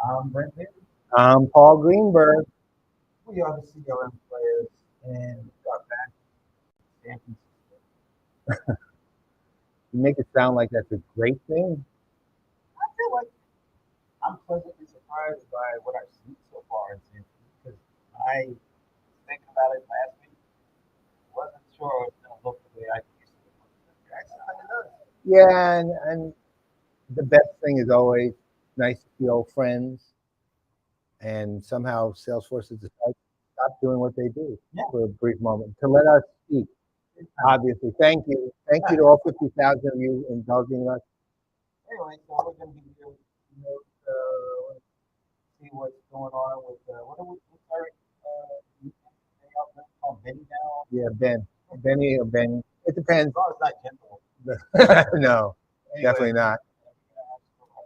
I'm Brent Hill. I'm Paul Greenberg. We are the CRM players, and we got back to San Francisco. You make it sound like that's a great thing. I feel like I'm pleasantly surprised by what I've seen so far in San Francisco because I was thinking about it last week. Wasn't sure it was going to look the way I used to. It actually kind of does. Yeah, and the best thing is always nice to see old friends. And somehow Salesforce has decided to stop doing what they do Yeah. for a brief moment to let us speak. Obviously, thank you. Thank you to all 50,000 of you indulging us. Anyway, so we're going to be here, let's see what's going on with, what's our thing out there called Benny now? Yeah, Benny or Ben. It depends. Oh, it's not gentle. No, Anyway, definitely not.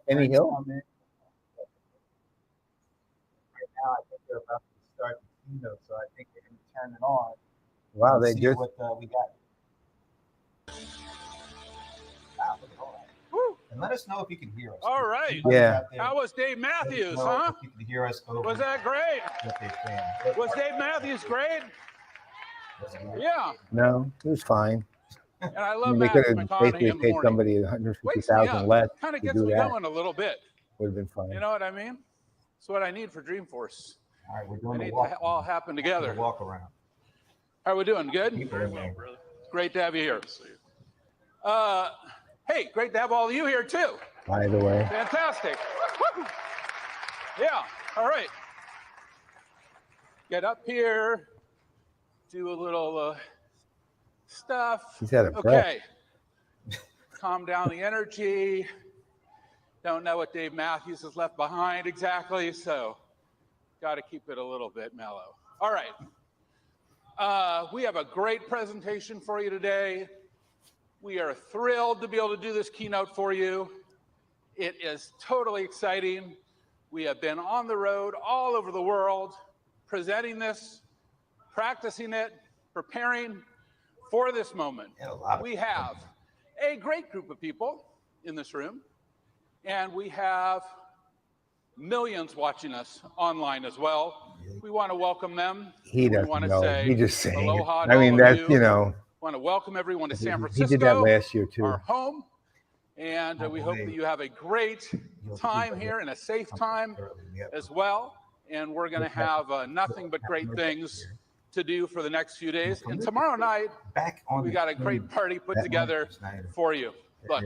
Benny friends Hill? come in. Right now, I think they're about to start the keynote, so I think they're going to turn it on. Wow, and they see just what we got. Wow, look at all that. Woo. And let us know if you can hear us. All right. Anybody Yeah. out there, How was Dave let us Matthews, know huh? if you can hear us over Was that great? what they're saying. Was Dave Matthews great? That's good. Yeah. no, it was fine. And I I love mean, they Matt could have McConaughey basically in the paid morning. somebody Wakes me 150,000 up. less Kind of to gets do me that. going a little bit. Would have been fine. You know what I mean? It's what I need for Dreamforce. All right, we're They doing the need walk. to all happen together. The walk around. How are we doing? Good? People in there. Great to have you here. Hey, great to have all of you here too. By the way, Fantastic. Woo. Yeah, all right. Get up here, do a little stuff. he's had a breath. Okay. Calm down the energy. Don't know what Dave Matthews has left behind exactly, so got to keep it a little bit mellow. All right. We have a great presentation for you today. We are thrilled to be able to do this keynote for you. It is totally exciting. We have been on the road all over the world, presenting this, practicing it, preparing for this moment. We have a great group of people in this room, and we have millions watching us online as well. We want to welcome them. He We doesn't want to know. say He just saying it. aloha to I mean, all that's, of you. he Want to welcome everyone to San did Francisco, that last year too. our home, and we hope that you have a great time here and a safe time as well. And we're going to have nothing but great things to do for the next few days. And tomorrow night, we got a great party put together for you. Look,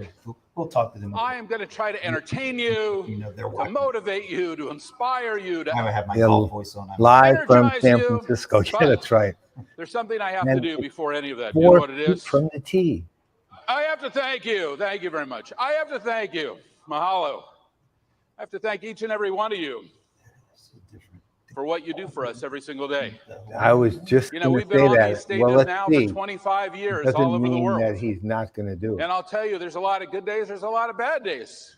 we'll talk to them. I am going to try to entertain you, to motivate you, to inspire you, I to have my golf voice on. Live from energize San you, Francisco. Yeah, but that's right. there's something I have And to do it's before any of that. You know 4 what it feet is? from the tee. I have to thank you. Thank you very much. I have to thank you. Mahalo. I have to thank each and every one of you for what you do for us every single day. I was just You know, going we've to been say on these that. stages Well, let's now see. for 25 years Doesn't all over the mean world. that he's not going to do it. And I'll tell you, there's a lot of good days, there's a lot of bad days.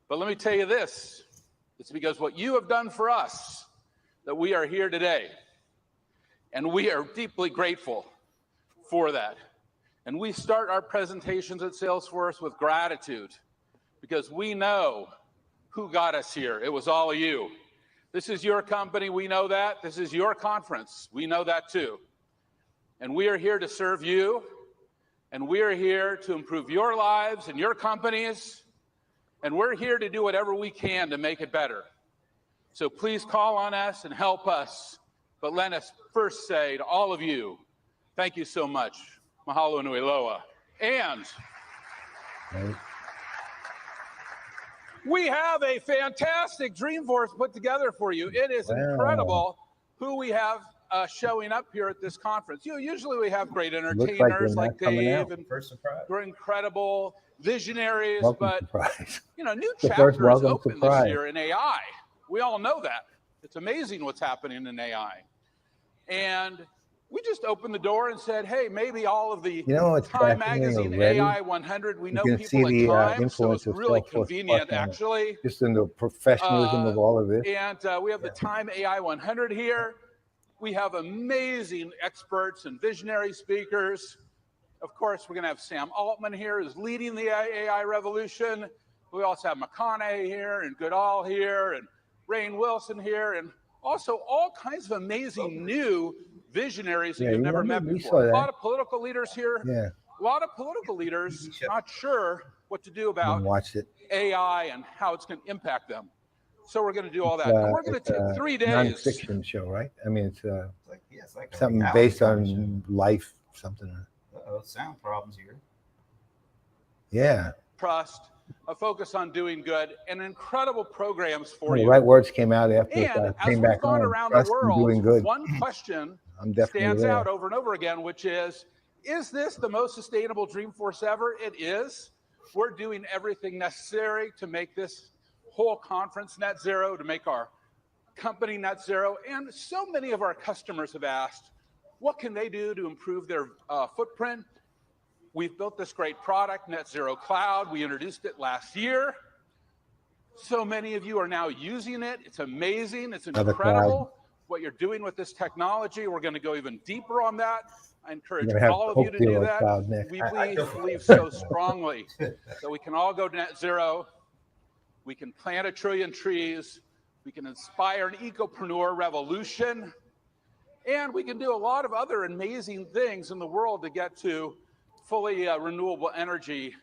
But let me tell you this, it's because what you have done for us that we are here today. And we are deeply grateful for that. And we start our presentations at Salesforce with gratitude because we know who got us here. It was all of you. This is your company, we know that. This is your conference, we know that too. And we are here to serve you, and we are here to improve your lives and your companies, and we're here to do whatever we can to make it better. So please call on us and help us, but let us first say to all of you, thank you so much. Mahalo nui loa. And we have a fantastic Dreamforce put together for you. It is incredible who we have showing up here at this conference. Usually we have great entertainers like Dave and we're incredible visionaries, but new chapters open this year in AI. We all know that. It's amazing what's happening in AI. And we just opened the door and said, hey, maybe all of the Time Magazine AI 100, we know people at Time, so it's really convenient, actually. Just in the professionalism of all of this. And we have the Time AI 100 here. We have amazing experts and visionary speakers. Of course, we're going to have Sam Altman here, who's leading the AI revolution. We also have McConaughey here and Goodall here and Rainn Wilson here, and also all kinds of amazing new visionaries that you've never met before. A lot of political leaders here. Yeah. A lot of political leaders not sure what to do about AI and how it's going to impact them. So we're going to do all that. And we're going to take 3 days. Non-fiction show, right? I mean, it's like something based on life, something. Sound problems here. Yeah. Trust, a focus on doing good, and incredible programs for you. The right words came out after and came as back we've gone home. around Trust the and doing world, good. one question stands there. Out over and over again, which is this the most sustainable Dreamforce ever? It is. We're doing everything necessary to make this whole conference net zero, to make our company net zero. And so many of our customers have asked, what can they do to improve their footprint? We've built this great product, Net Zero Cloud. We introduced it last year. So many of you are now using it. It's amazing. It's incredible what you're doing with this technology. We're going to go even deeper on that. I encourage all of you to do that. We believe so strongly that we can all go to net zero. We can plant 1 trillion trees. We can inspire an ecopreneur revolution. And we can do a lot of other amazing things in the world to get to fully renewable energy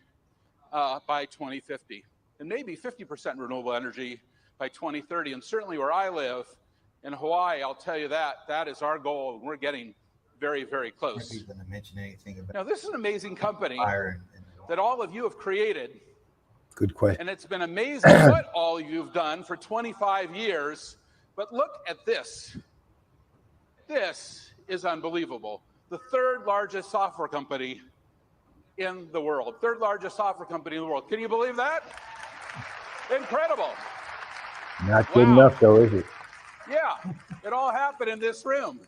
by 2050. And maybe 50% renewable energy by 2030. And certainly where I live in Hawaii, I'll tell you that is our goal. And we're getting very, very close. Going to mention anything about now, this is an amazing company that all of you have created. Good question. And it's been amazing what all you've done for 25 years. But look at this. This is unbelievable. The 3rd largest software company in the world. 3rd largest software company in the world. Can you believe that? Incredible. Not good enough, though, is it? Yeah, it all happened in this room.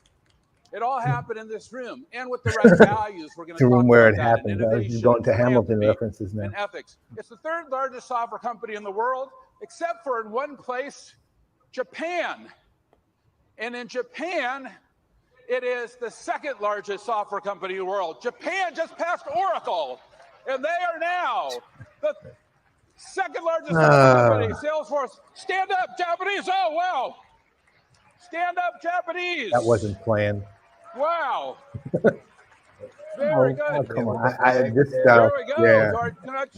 It all happened in this room, and with the right values. We're going to talk where about it that. happened. You're going to Hamilton references now. And ethics. It's the 3rd largest software company in the world, except for in one place, Japan. And in Japan, it is the 2nd largest software company in the world. Japan just passed Oracle, and they are now the 2nd largest software company. Salesforce, stand up, Japanese. Oh, wow. Stand up, Japanese. That wasn't planned. Wow. Very good. Oh, come on. There we go. Yeah.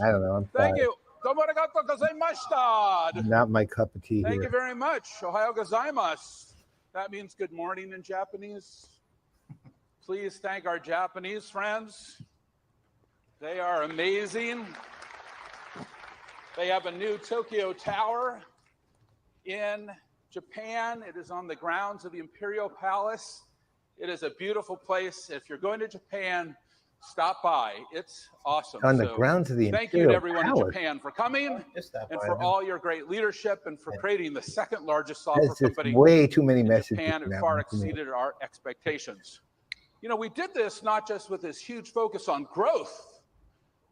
I don't know. Thank you. Tomarigato gozaimashita. Not my cup of tea. Thank you very much. Ohayo gozaimasu. That means good morning in Japanese. Please thank our Japanese friends. They are amazing. They have a new Tokyo Tower in Japan. It is on the grounds of the Imperial Palace. It is a beautiful place. If you're going to Japan, stop by. It's awesome. On the grounds of the Imperial Palace. Thank you to everyone in Japan for coming and for all your great leadership and for creating the 2nd largest software company. Way too many messages. Japan. It far exceeded our expectations. You know, we did this not just with this huge focus on growth,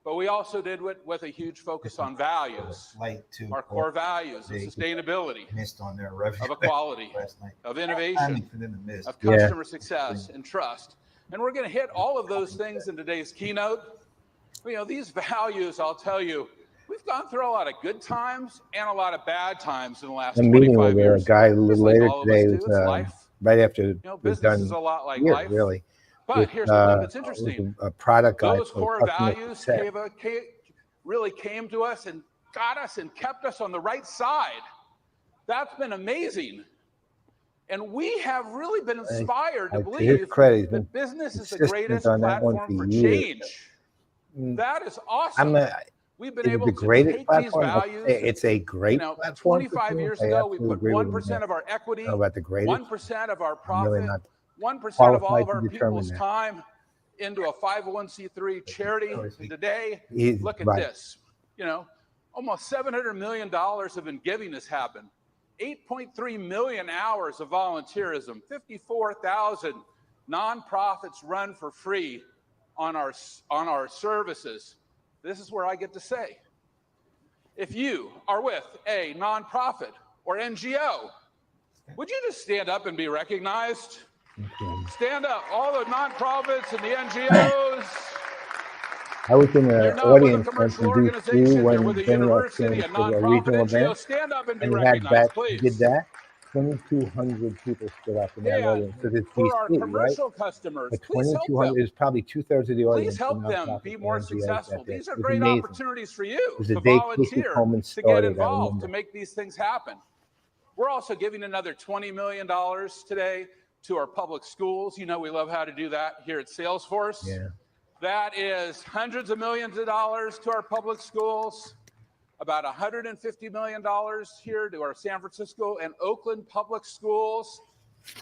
but we also did it with a huge focus on values, our core values of sustainability, of equality, of innovation, of customer success and trust. And we're going to hit all of those things in today's keynote. You know, these values, I'll tell you, we've gone through a lot of good times and a lot of bad times in the last 25 years. A guy a little later today, right after business is a lot like life. Really. But here's the thing that's interesting. A product guy. Those core values really came to us and got us and kept us on the right side. That's been amazing. And we have really been inspired to believe that business is the greatest platform for change. That is awesome. We've been able to take these values. It's a great platform. 25 years ago, we put 1% of our equity, 1% of our profit, 1% of all of our people's time into a 501c3 charity. And today, look at this. You know, almost $700 million have been giving this happen. 8.3 million hours of volunteerism, 54,000 nonprofits run for free on our services. This is where I get to say, if you are with a nonprofit or NGO, would you just stand up and be recognized? Stand up, all the nonprofits and the NGOs. I was in You're the not with a audience and commercial produced two organization. You're when with a Benioff university, came a to a nonprofit regional NGO. event, Stand up and be and he had recognized, did please. that. 2,200 people stood up in that And audience because it's for our DC, right? commercial customers, But please help 2,200 them. is probably 2/3 of the Please audience for help them nonprofits be and more NGOs successful. that day. These are It was great amazing. opportunities for It you was the to day Casey volunteer, Coleman to get started, I involved, remember. to make these things happen. We're also giving another $20 million today to our public schools. You know, we love how to do that here at Salesforce. Yeah. That is hundreds of millions of dollars to our public schools, about $150 million here to our San Francisco and Oakland public schools.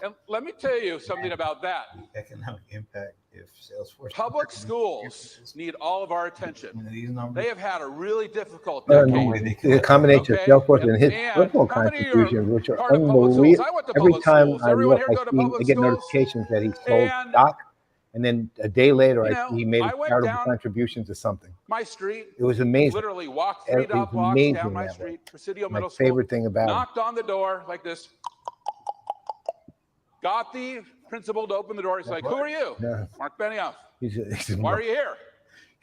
And let me tell you something about that. The economic impact if Salesforce. Public schools need all of our attention. These numbers. They have had a really difficult decade. The combination Okay? of Salesforce and his And personal how many are contributions, which are part of public schools? unbelievable. I went to Every public time schools. I Everyone look, here go to I public get schools? notifications that he sold And, stock, and then a day later, you know, he made I a went charitable down contribution to something. my street, It was amazing. literally walked It 3 was blocks amazing down my that way. street, Presidio My Middle School, favorite thing about it. knocked on the door like this, got the principal to open the door. He's like, who are you? Yeah. Mark Benioff. He's Why are you here?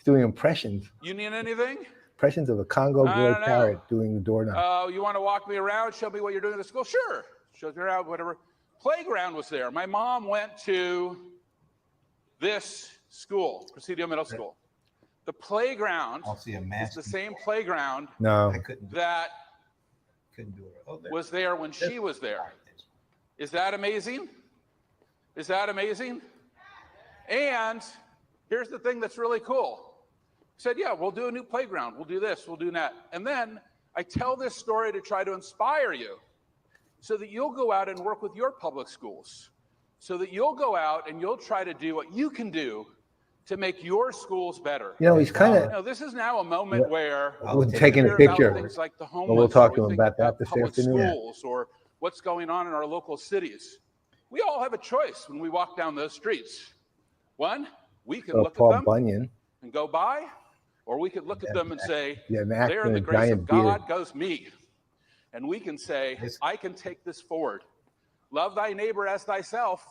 doing impressions. You need anything? Impressions of a Congo I gray don't know. parrot doing the door knock. Oh, you want to walk me around, show me what you're doing at the school? Sure. Shows me around, whatever. Playground was there. My mom went to this school, Presidio Middle School. The playground I'll see a is mask. the same playground No. I couldn't that do it. Oh, there. was there when she was there. Is that amazing? Is that amazing? And here's the thing that's really cool. I said, yeah, we'll do a new playground. We'll do this, we'll do that. And then I tell this story to try to inspire you so that you'll go out and work with your public schools, so that you'll go out and you'll try to do what you can do to make your schools better. You know, he's kind You of know, this is now a moment where taking we a hear about picture. things like the homeless, We'll talk or to we him think about that this public afternoon. schools, or what's going on in our local cities. We all have a choice when we walk down those streets. One, we can look Paul at them Bunyan. and go by, or we could look at them and say, Yeah, an there actor in the in grace of giant beard. God goes me. And we can say, I can take this forward. Love thy neighbor as thyself.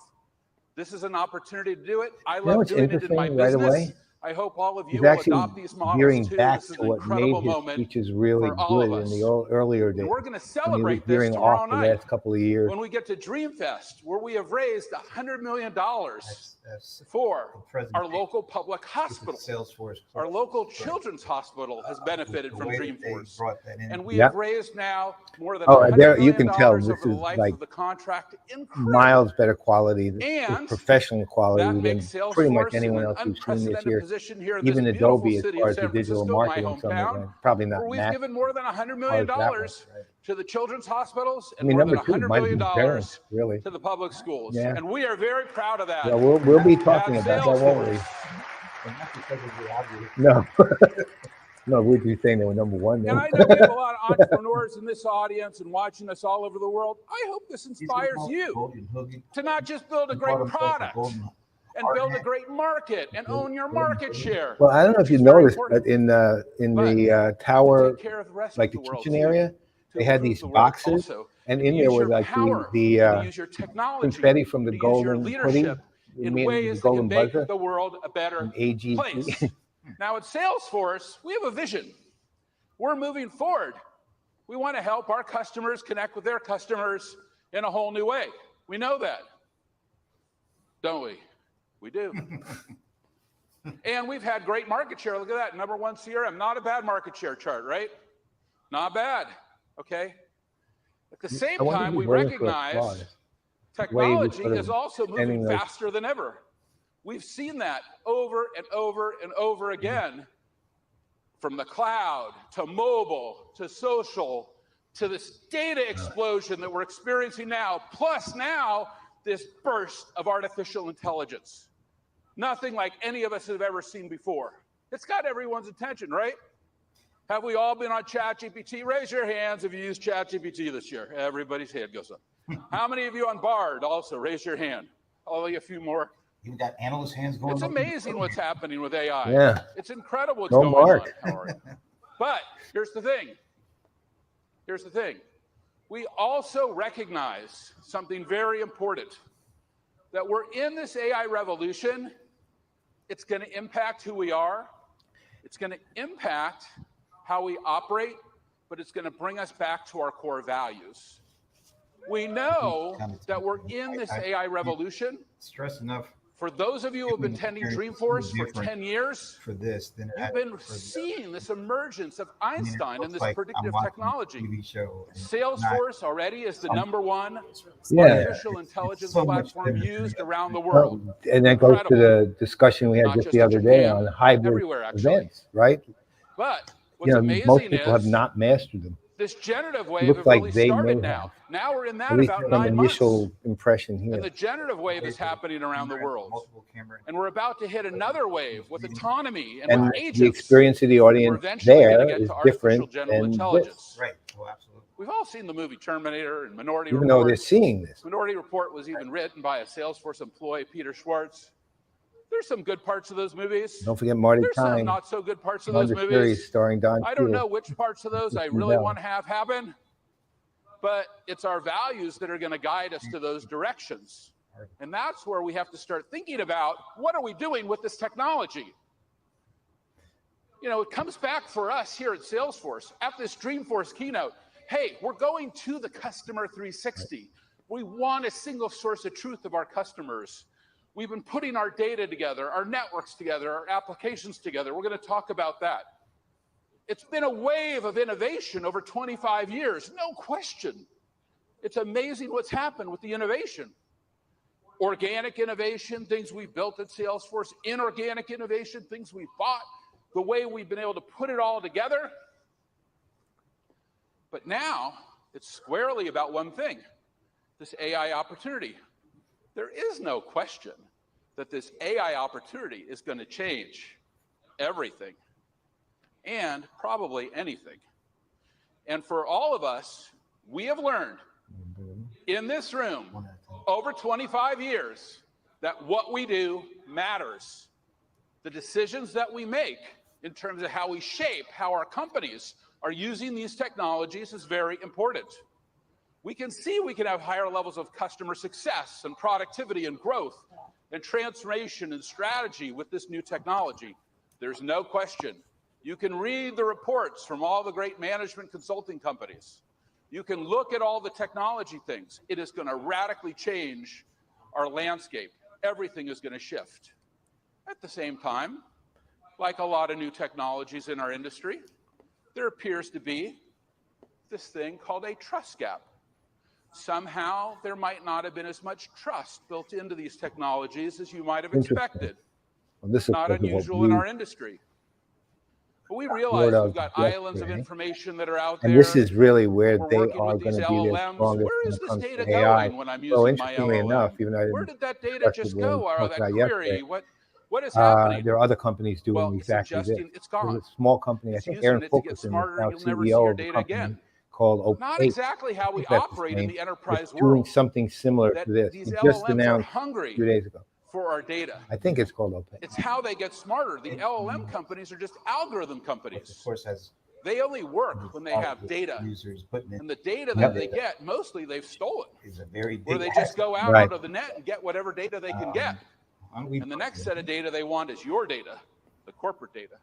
This is an opportunity to do it. I love what's doing it in my interesting right business. away? I hope all of you He's will actually adopt these veering models too. back This is to an what incredible made his moment speeches really for all good of in us. the earlier days. And we're going to When he was celebrate this veering tomorrow off the night last couple of years. when we get to Dreamfest, where we have raised $100 million That's for the our local public hospital. Salesforce. Our local children's hospital has benefited The from way that they Dreamforce. brought that in. And we Yep. have raised now more than Oh, $100 there- million you can tell over this the is life like of the contract. Incredible. Miles better quality, And professional quality that than makes pretty much Salesforce in anyone an else we've seen this unprecedented year. position here in Even this beautiful Adobe, as city far of as the San digital Francisco, my marketing summit hometown, went, probably not where we've Mac. given more than $100 million How is that one? to the children's hospitals I and mean, more than number two $100 might million be Terrence, really. to the public schools. Yeah. And we are very proud of that. Yeah, we'll be talking at about that, won't we? Salesforce. And not because of the obvious. No. No, we'd be saying they were number one. And Then. I know we have a lot of entrepreneurs in this audience and watching us all over the world. I hope this inspires you to not just build a great product and build a great market and own your market share. Well, I don't know if you noticed, but in the tower, Take care of the rest like of the the world, kitchen too, area, to they had improve these the world boxes, also. and And in there use were your like power, the to use your technology, confetti from the to use golden your leadership hoodie, in the ways that can golden make buzzer, the world a better and AGT. place. Now at Salesforce, we have a vision. We're moving forward. We want to help our customers connect with their customers in a whole new way. We know that, don't we? We do. And we've had great market share. Look at that, number one CRM. Not a bad market share chart, right? Not bad, okay? At the same time, we recognize technology is also moving faster than ever. We've seen that over and over and over again, from the cloud to mobile to social to this data explosion that we're experiencing now, plus now this burst of artificial intelligence. Nothing like any of us have ever seen before. It's got everyone's attention, right? Have we all been on ChatGPT? Raise your hands if you used ChatGPT this year. Everybody's hand goes up. How many of you on Bard also? Raise your hand. Only a few more. You got analyst hands going. It's amazing what's happening with AI. Yeah. It's incredible what's No going Mark. on. How are you? But here's the thing. Here's the thing. We also recognize something very important, that we're in this AI revolution. It's going to impact who we are. It's going to impact how we operate, but it's going to bring us back to our core values. We know that we're in this AI revolution. Stress enough. For those of you who have been attending Dreamforce for 10 years, for this, then you've been seeing this emergence of Einstein and this predictive technology. Salesforce already is the #1 artificial intelligence platform used around the world. And that goes to the discussion we had just the other day on hybrid events, right? But what's amazing most people is have not mastered them. this generative wave has really started now. Now we're in that about 9 initial months. impression here. And the generative wave is happening around the world. And we're about to hit another wave with autonomy and with agents. The experience of the audience there is different than this. Right. Well, absolutely. We've all seen the movie Terminator and Minority Even Report. though they're seeing this. Minority Report was even written by a Salesforce employee, Peter Schwartz. There's some good parts of those movies. Don't forget Marty There's Time. some not so good parts of those movies. Series starring Don I don't Cheadle. know which parts of those I really want to have happen, but it's our values that are going to guide us to those directions. And that's where we have to start thinking about, what are we doing with this technology? You know, it comes back for us here at Salesforce at this Dreamforce keynote. Hey, we're going to the customer 360. We want a single source of truth of our customers. We've been putting our data together, our networks together, our applications together. We're going to talk about that. It's been a wave of innovation over 25 years, no question. It's amazing what's happened with the innovation. Organic innovation, things we've built at Salesforce, inorganic innovation, things we've bought, the way we've been able to put it all together. But now it's squarely about one thing, this AI opportunity. There is no question that this AI opportunity is going to change everything and probably anything. And for all of us, we have learned in this room over 25 years that what we do matters. The decisions that we make in terms of how we shape how our companies are using these technologies is very important. We can see we can have higher levels of customer success and productivity and growth and transformation and strategy with this new technology. There's no question. You can read the reports from all the great management consulting companies. You can look at all the technology things. It is going to radically change our landscape. Everything is going to shift. At the same time, like a lot of new technologies in our industry, there appears to be this thing called a trust gap. Somehow there might not have been as much trust built into these technologies as you might have expected. Well, this is not unusual in our industry. But we realize we've got islands of information that are out there. And this is really where they are going to be their LLMs. strongest Where when is it this comes data to AI. going when I'm So using my interestingly LLM? enough, even though I Where didn't did that data discuss just it when go? we Or talked that about query? yesterday, What is happening? there are other companies doing Well, it's exactly this. suggesting it's gone. There's a small company, I It's think using Aaron it to get Fulkerson is smarter, now and you'll never see CEO your of a data company again. called Open. Not exactly how we operate in the enterprise doing world. something similar That to this. these He just LLMs are announced hungry 2 days ago. for our data. I think it's called Open. It's how they get smarter. The LLM companies are just algorithm Of companies. course, has They only work when they have data. users putting it And the data that they get, mostly they've stolen. is a very big Where they just go out Right. onto the net and get whatever data they can get. And the next set of data they want is your data, the corporate data.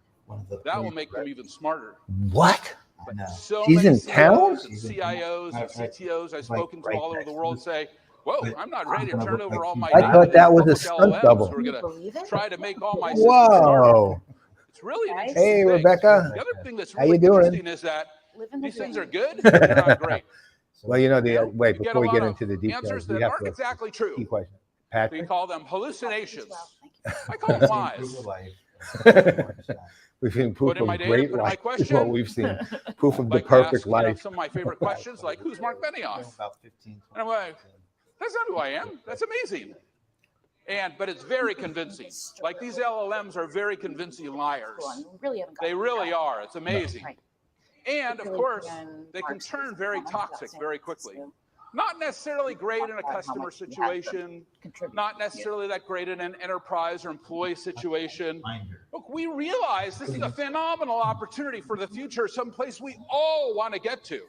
That will make them even smarter. What? But so He's many in town? CEOs and CIOs and CTOs I've spoken to all over the world say, whoa, I'm not ready to turn over all my I data thought to that these was a public stunt double. LLMs who are going to try to make all my systems smarter. Whoa. It's really an Hey, interesting thing. Rebecca. The other thing that's How you really doing? interesting is that these things are good, but they're not great. Well, you know, You get before a we lot get of into the details, answers we that have aren't to exactly key true. question. We Patrick? call them hallucinations. I call them lies. We've seen proof Put in my of data, great put in my life. question. What we've seen. Proof of the Like to ask, perfect life. some of my favorite questions, like who's Mark Benioff? about 15. And I'm like, that's not who I am. That's amazing. But it's very convincing. Like these LLMs are very convincing liars. They really are. It's amazing. And of course, they can turn very toxic very quickly. Not necessarily great in a customer situation, not necessarily that great in an enterprise or employee situation. Look, we realize this is a phenomenal opportunity for the future, someplace we all want to get to.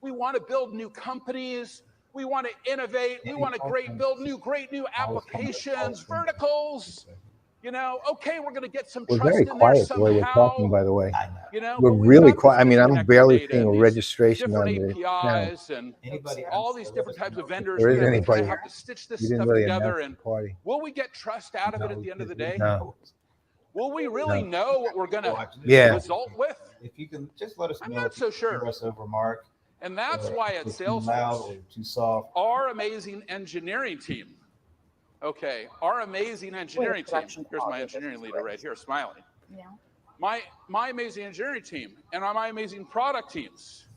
We want to build new companies. We want to innovate. We want to build great new applications, verticals. you know, okay, we're going to get some We're trust very in there quiet the way we're talking, somehow, by the way. I know. you know, We're but we've really got this quiet. I mean, I'm disconnected barely data seeing a and these registration different on the channel. APIs and Anybody all else, these let different us types know. of If vendors. There We isn't kind of anybody. have to stitch this You didn't stuff really together. announce And the party. will we get trust out of it at the end of the day? No. Will we really know what we're going to Yeah. result with? If you can just let us I'm know not if so you hear sure. us over Mark, And that's or why if at it's too loud Salesforce, or too soft. our amazing engineering team, okay, our amazing engineering team, here's my engineering leader right here smiling. Yeah. My amazing engineering team and my amazing product teams,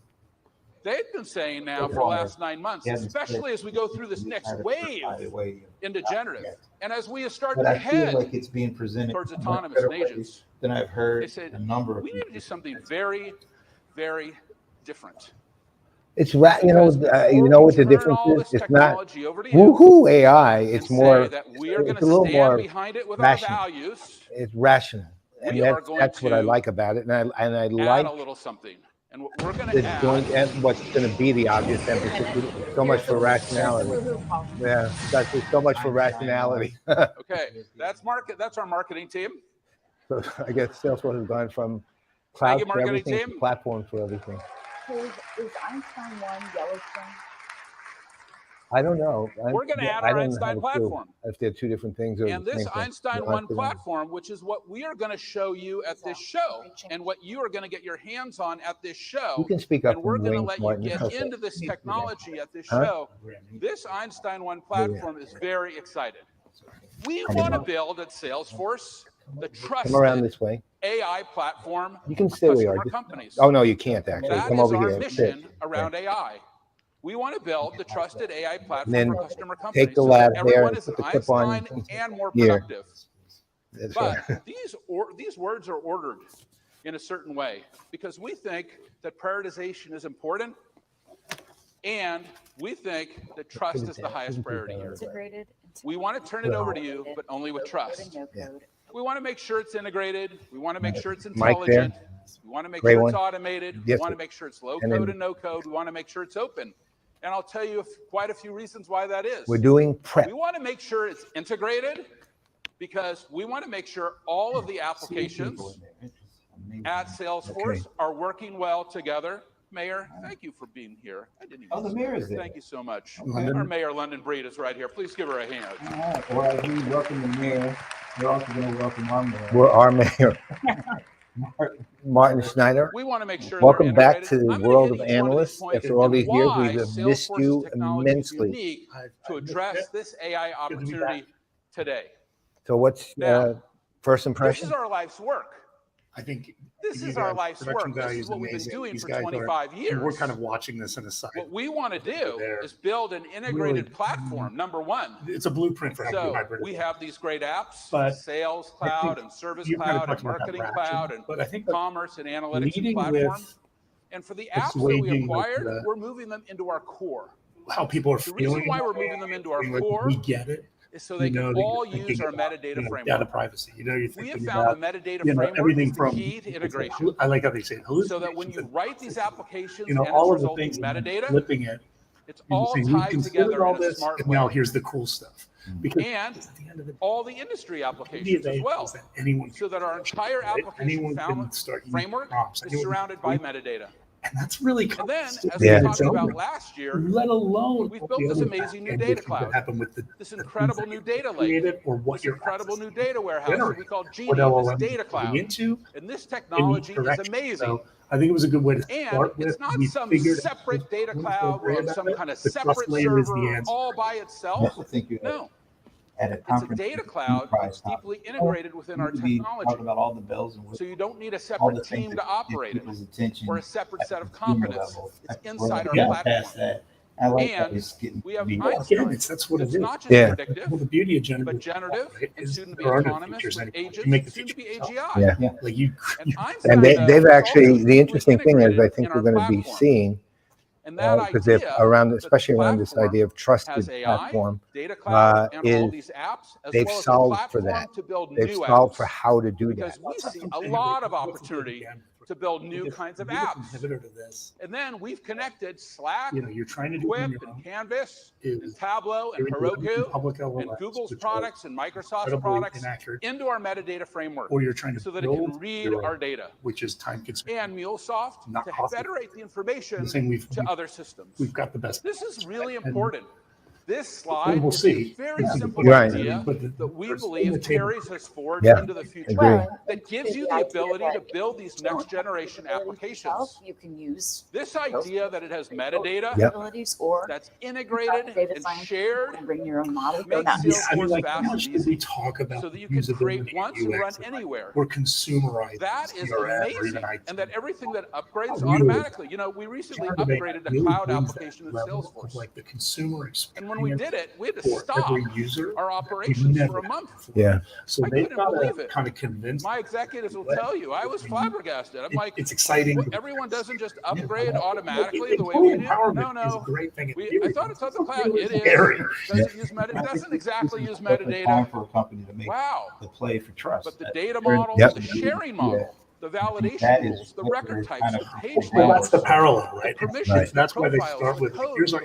they've been saying now for the last 9 months, especially as we go through this next wave into generative, and as we start But to I feel head like it's being presented towards in a much autonomous better and way agents, than I've they heard said, a number of we need to people. do something very, very different. It's you know, Because before you know we what the turn difference all is. this It's not technology over to you woohoo AI. It's and more. say that we are going It's to a little stand more behind it with our rational. values, It's rational, we and are going that's what I to like about it. And I add like a little something. And what we're going the to add, and what's going to be the obvious emphasis. So much for rationality. Yeah, that's there's so much for rationality. okay, that's our marketing team. So I guess Salesforce has gone from Thank cloud you, for marketing everything to team. platform for everything. So is Einstein 1 Yellowstone? I don't know. We're going to add I our don't Einstein have a clue platform. if they're two different things or And the this same thing. Einstein You'll One have to know. platform, which is what we are going to show you at this show, and what you are going to get your hands on at this show. You can speak up And we're from going to wings, let you Martin. get It's okay. into this technology at this Huh? show. This Einstein One platform is very exciting. We want to build at Salesforce the Come around trusted this way. AI platform You can for stay where you are. customer companies. Oh no, you can't actually. That Come is over our here. mission Sit. around AI. We want to build the trusted AI And platform then for customer take companies the so lab that there everyone and is an put the clip on Einstein and more here. productive. That's But right. these words are ordered in a certain way because we think that prioritization is important, and we think that trust is the highest priority here. Integrated. We want to turn it over to you, but only with trust. No code. We want to make sure it's integrated. We want to make sure it's Mike there. intelligent. We want to make Gray sure it's one. automated. We Yes, want sir. to make sure it's low And then- code and no code. We want to make sure it's open. And I'll tell you quite a few reasons why that is. We're doing prep. We want to make sure it's integrated because we want to make sure all of the applications at Salesforce are working well together. Mayor, thank you for being here. I didn't even Oh, the see mayor her. is there. Thank you so much. Okay. Our Mayor, London Breed, is right here. Please give her a hand. All right. Well, as we welcome the mayor, we're also going to welcome our mayor. We're our mayor, Martin Schneider. We want to make sure Welcome they're back integrated. to the I'm gonna world hit of each one of these analysts. points After all and these years, why we have missed Salesforce's you technology is immensely. unique to address this AI opportunity today. So what's Now, first This impression? is our life's work. I think This you is our guys, life's production work. This value is what we've been amazing. doing These for guys 25 and years. we're kind of watching this on the side. What we want to do They're is build an integrated platform, number one. It's a blueprint for how to do So hybrid. we have these great apps, But Sales I think Cloud and Service you kind of Cloud and talked about that Marketing fraction, Cloud and but I think Commerce and Analytics and leading Platform. with And for the apps that we assuaging, like, acquired, the- we're moving them into our core. how people are The feeling. reason why we're moving them into our like, core we get it. is so they You know can that all you're use thinking our about, metadata data framework. privacy. You're We have thinking found about, the metadata framework everything is the from key to integration. I like how they say So that when you write these applications you know, and all it's of the resulting things, and then metadata, flipping it. it's You're all saying, we tied considered together all in a this, smart and now way. here's the cool stuff. Because And at the end of the day, all the industry the applications as well. is that anyone So that our entire right? application Anyone can start using framework prompts. is Anyone surrounded can- by metadata. And that's really And then, as complicated we Yeah. were its talking own about right. last year, Let alone we've all built the this other amazing new back-end data issues that cloud, happen with this the incredible things new that data you lake, created or what this you're incredible new accessing data warehouse that generate, we call what Genie, this LLM data is cloud. getting into And this in each technology is direction. amazing. So I think it was a good way to And start with. it's not We some figured out separate this data point, cloud don't worry on about some it. kind of The trust separate layer is the server answer. all by I itself. also think you're No, at a it's a conference. data with cloud enterprise that's deeply topics. integrated within You our could be talking technology. about all the bells and So whistles, you don't need a all the separate things team that to get operate it people's attention or a separate at set the of consumer competence. level. It's We're inside our getting Yeah. past platform. that. I like how And it's getting we have to be Well, Einstein. again, that's what It's it is. not just Yeah. predictive, Well, the beauty of but generative, generative right, and is soon to be there are no autonomous features with anymore. You agents make and the soon to be features yourself. AGI. Yeah. Like you, And And Einstein they've is also actually, the deeply interesting thing is, I integrated think in we're our going to be platform. seeing, And that because they're idea around, that the especially around this platform idea of has trusted AI, platform, data cloud, and all is these apps, as they've well as a solved for platform that. to build They've new solved apps. for how to do that. Because we see a lot of opportunity to build new kinds of apps. Inhibitor to this. And then we've connected Slack, You're trying to do it on Quip, your and own. Canvas, and Is Tableau, and you're doing Heroku, public and LLMs, Google's which are products, and Microsoft's incredibly products inaccurate, into our metadata framework, or you're trying to so that it can build read your own, our data. which is time consuming. And MuleSoft Not to cost federate the information I'm saying to other systems. we've got the best. This is really And important. This slide we'll is see. a very Yeah. simple Right. idea But that we there's believe the table. carries us forward Yeah. into the future. Agree. Well, That gives you the idea ability to that build these you don't next have generation the ability applications. yourself, you can use This idea that it has metadata Yep. abilities or that's integrated data and science shared and bring your own model. Go makes nuts. Salesforce fast how and much did easy, we talk about so that you the can create usability once and and run UX? anywhere. We're consumerizing That is CRM or amazing, even IT. and that everything that upgrades Really, automatically. We recently Trying to make upgraded a really cloud brings application in that level of, Salesforce. like the consumer experience. And when we did it, we had to for stop every user, our we operations never for a had month. before. Yeah. So I they've couldn't got believe to it. kind of convince. My executives will tell you, I was flabbergasted. I'm like, It's exciting. what, everyone doesn't just upgrade Yeah. automatically the way we do? Empowerment No, is a no. great thing. I thought it's on the cloud. It is. Scary. Does it use metadata? It doesn't exactly use Definitely time metadata. for a company to make Wow. the play for trust. But the That- data model, Yep. the sharing model, the that validation is rules, the what record they're types, kind the of- page Well, that's layers, the parallel, the right? permissions, the That's why they profiles, start the with codes, here's the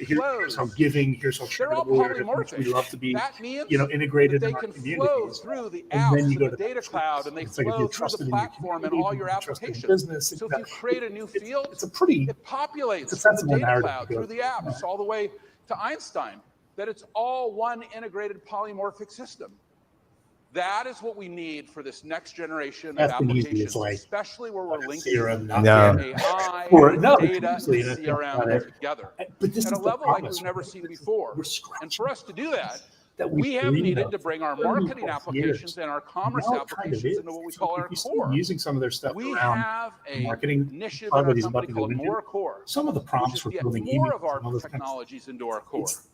how flows. giving, here's how They're all charitable, polymorphic. we love to be, That means integrated that they in our can flow communities. through the And apps then you and go the to data cloud, and they it's like if flow you're through the trusted in your platform and community, all your you're trusted in applications. business, So if you create a new field, it's a pretty, it populates it's a from the sensible data narrative cloud to go through the apps all the way to Einstein, that it's all one integrated polymorphic system. That is what we need for this next generation of Fast and easy is applications, like especially where we're like a linking CRM, not No. the- AI, Or- no, data, and usually, and I think CRM about it. together But this at is a the level like promise, we've never right? seen before. We're scratching And for us to do that, that we have dreamed needed of to bring our 30 marketing plus applications years. and our commerce Now it kind of applications is. into what we So call if our you start core. using some of their stuff We around have a marketing, initiative in part our that he's about company to go called into, More Core, some of the which prompts is for to get building more emails of our and all those kinds of technologies into our core. It's-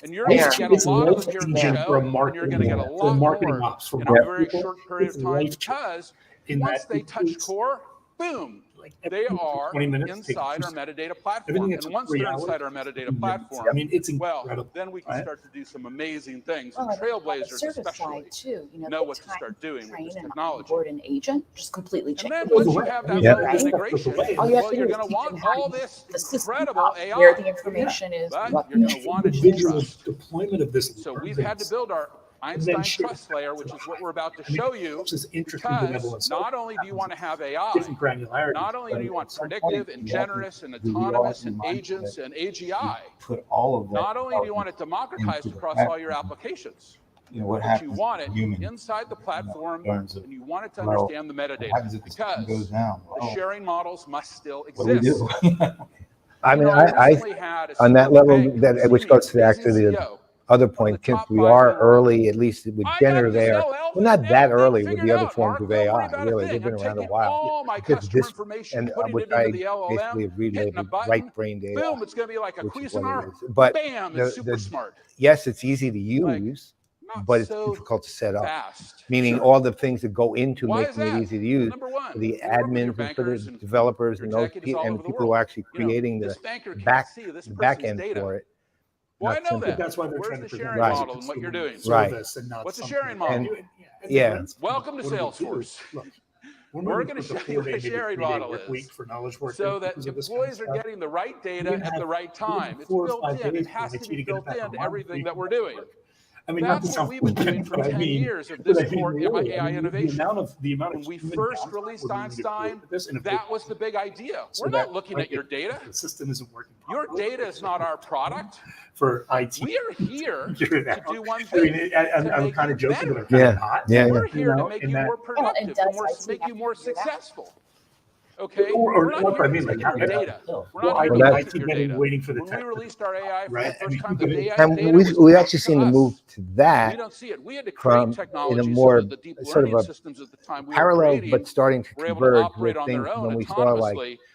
And you're going to get a it's lot of them here at the life-changing for a show, and you're going to get a marketing, for lot marketing more ops, for in a marketing very people. short period It's of time, life-changing because in once that they it touch takes, core, boom, like, they everything for are 20 minutes, take inside 2 our seconds. metadata platform. Everything And that took once 3 they're hours, inside our metadata 15 minutes. platform, I mean, it's well, incredible. then we can right? start to do some amazing things. Well, And and on the Trailblazers service especially side too, know the what to time start doing with train this and technology. onboard an agent just completely And changes. then It goes once you away. have I that mean, level yeah. of that stuff goes integration, away. All you have well, to do you're is going to teach them want how to all use this the system incredible up where AI, the information is, but what you're going to the want it to Individual trust. deployment of this. So we've had to build our And then Einstein share trust layer, which is what we're about to I mean, show you, this is interesting being able because to not only do you want to have AI, different granularity. not only do you want predictive and generous and do the autonomous awesome and mindset agents and AGI, put all of that. not only do you want it democratized into the across all your platform. applications, What but happens you want it if a human inside the platform, learns of, and you want it to well, understand the what metadata, happens if the system because goes down? the sharing models must still What do we exist. do? I mean, I I recently had a on that CEO, level, Peg, that who's which seen goes to the actually the CEO, other one of point, the since top we 5 in are the world. early, at least with I got generative this AI, LLM we're not that thing early with figured the other out, forms Mark. of Don't worry AI. about a Really, thing. they've been I'm around a taking while. all my Because customer this, information, and putting which it into I the LLM, basically have hitting a relabeled button, right-brained AI, boom, it's going to be like a which is what it Cuisinart. is. But Bam, it's super smart. yes, it's easy to Like, use, not but it's so difficult to set up. fast. Meaning Sure. all the things that go into Why is making it that? easy to use Number one, for the we work with your admins and for the bankers and developers your and those executives all and over the people who world. are actually creating This the banker can't back see this back person's end data. for it. Well, I not know simple. that. That's why they're Where's trying the to sharing Right. model and what you're doing? Right. Service and not What's the something. sharing model? And Yeah. that's- Welcome to what do we do? Salesforce. Look, We're moving gonna towards a show you what a 4-day, maybe sharing 3-day model work is, week for knowledge work so that because of this kind of employees are stuff. getting the right We're data gonna at the have right time. It's 4 or built 5 in. It days has for to IT be to get built it back into online everything so that you we're can doing. work. I mean, not to That's what sound we've been doing flippant, for but 10 years of but this I mean, core really, AI innovation. The amount of When we human first downtime released we're going to create Einstein, with this in a big that was way. the big idea. So We're that, not looking like, at your data. The system isn't working Your properly. data is not our product. For IT. We are here Figure it to out. do one I mean, thing, I'm to make kind you of joking, but I'm better. kind Yeah. of not. Yeah. We're here to know, make in you that- more productive, does to IT make you have more to do that? successful. Okay? Or We're not what here I to mean, take like, your yeah. data. We're Well, not here Well, to that's- look at your been data. waiting for the When we tech. released our AI for Right, the and first you time, could- the AI And data we was we back actually to seen the us. move to We that don't see it. We had to from create in a technology more so that the deep sort of learning a systems at the time we were parallel creating but starting to were able to converge operate with on their things own when we saw like autonomously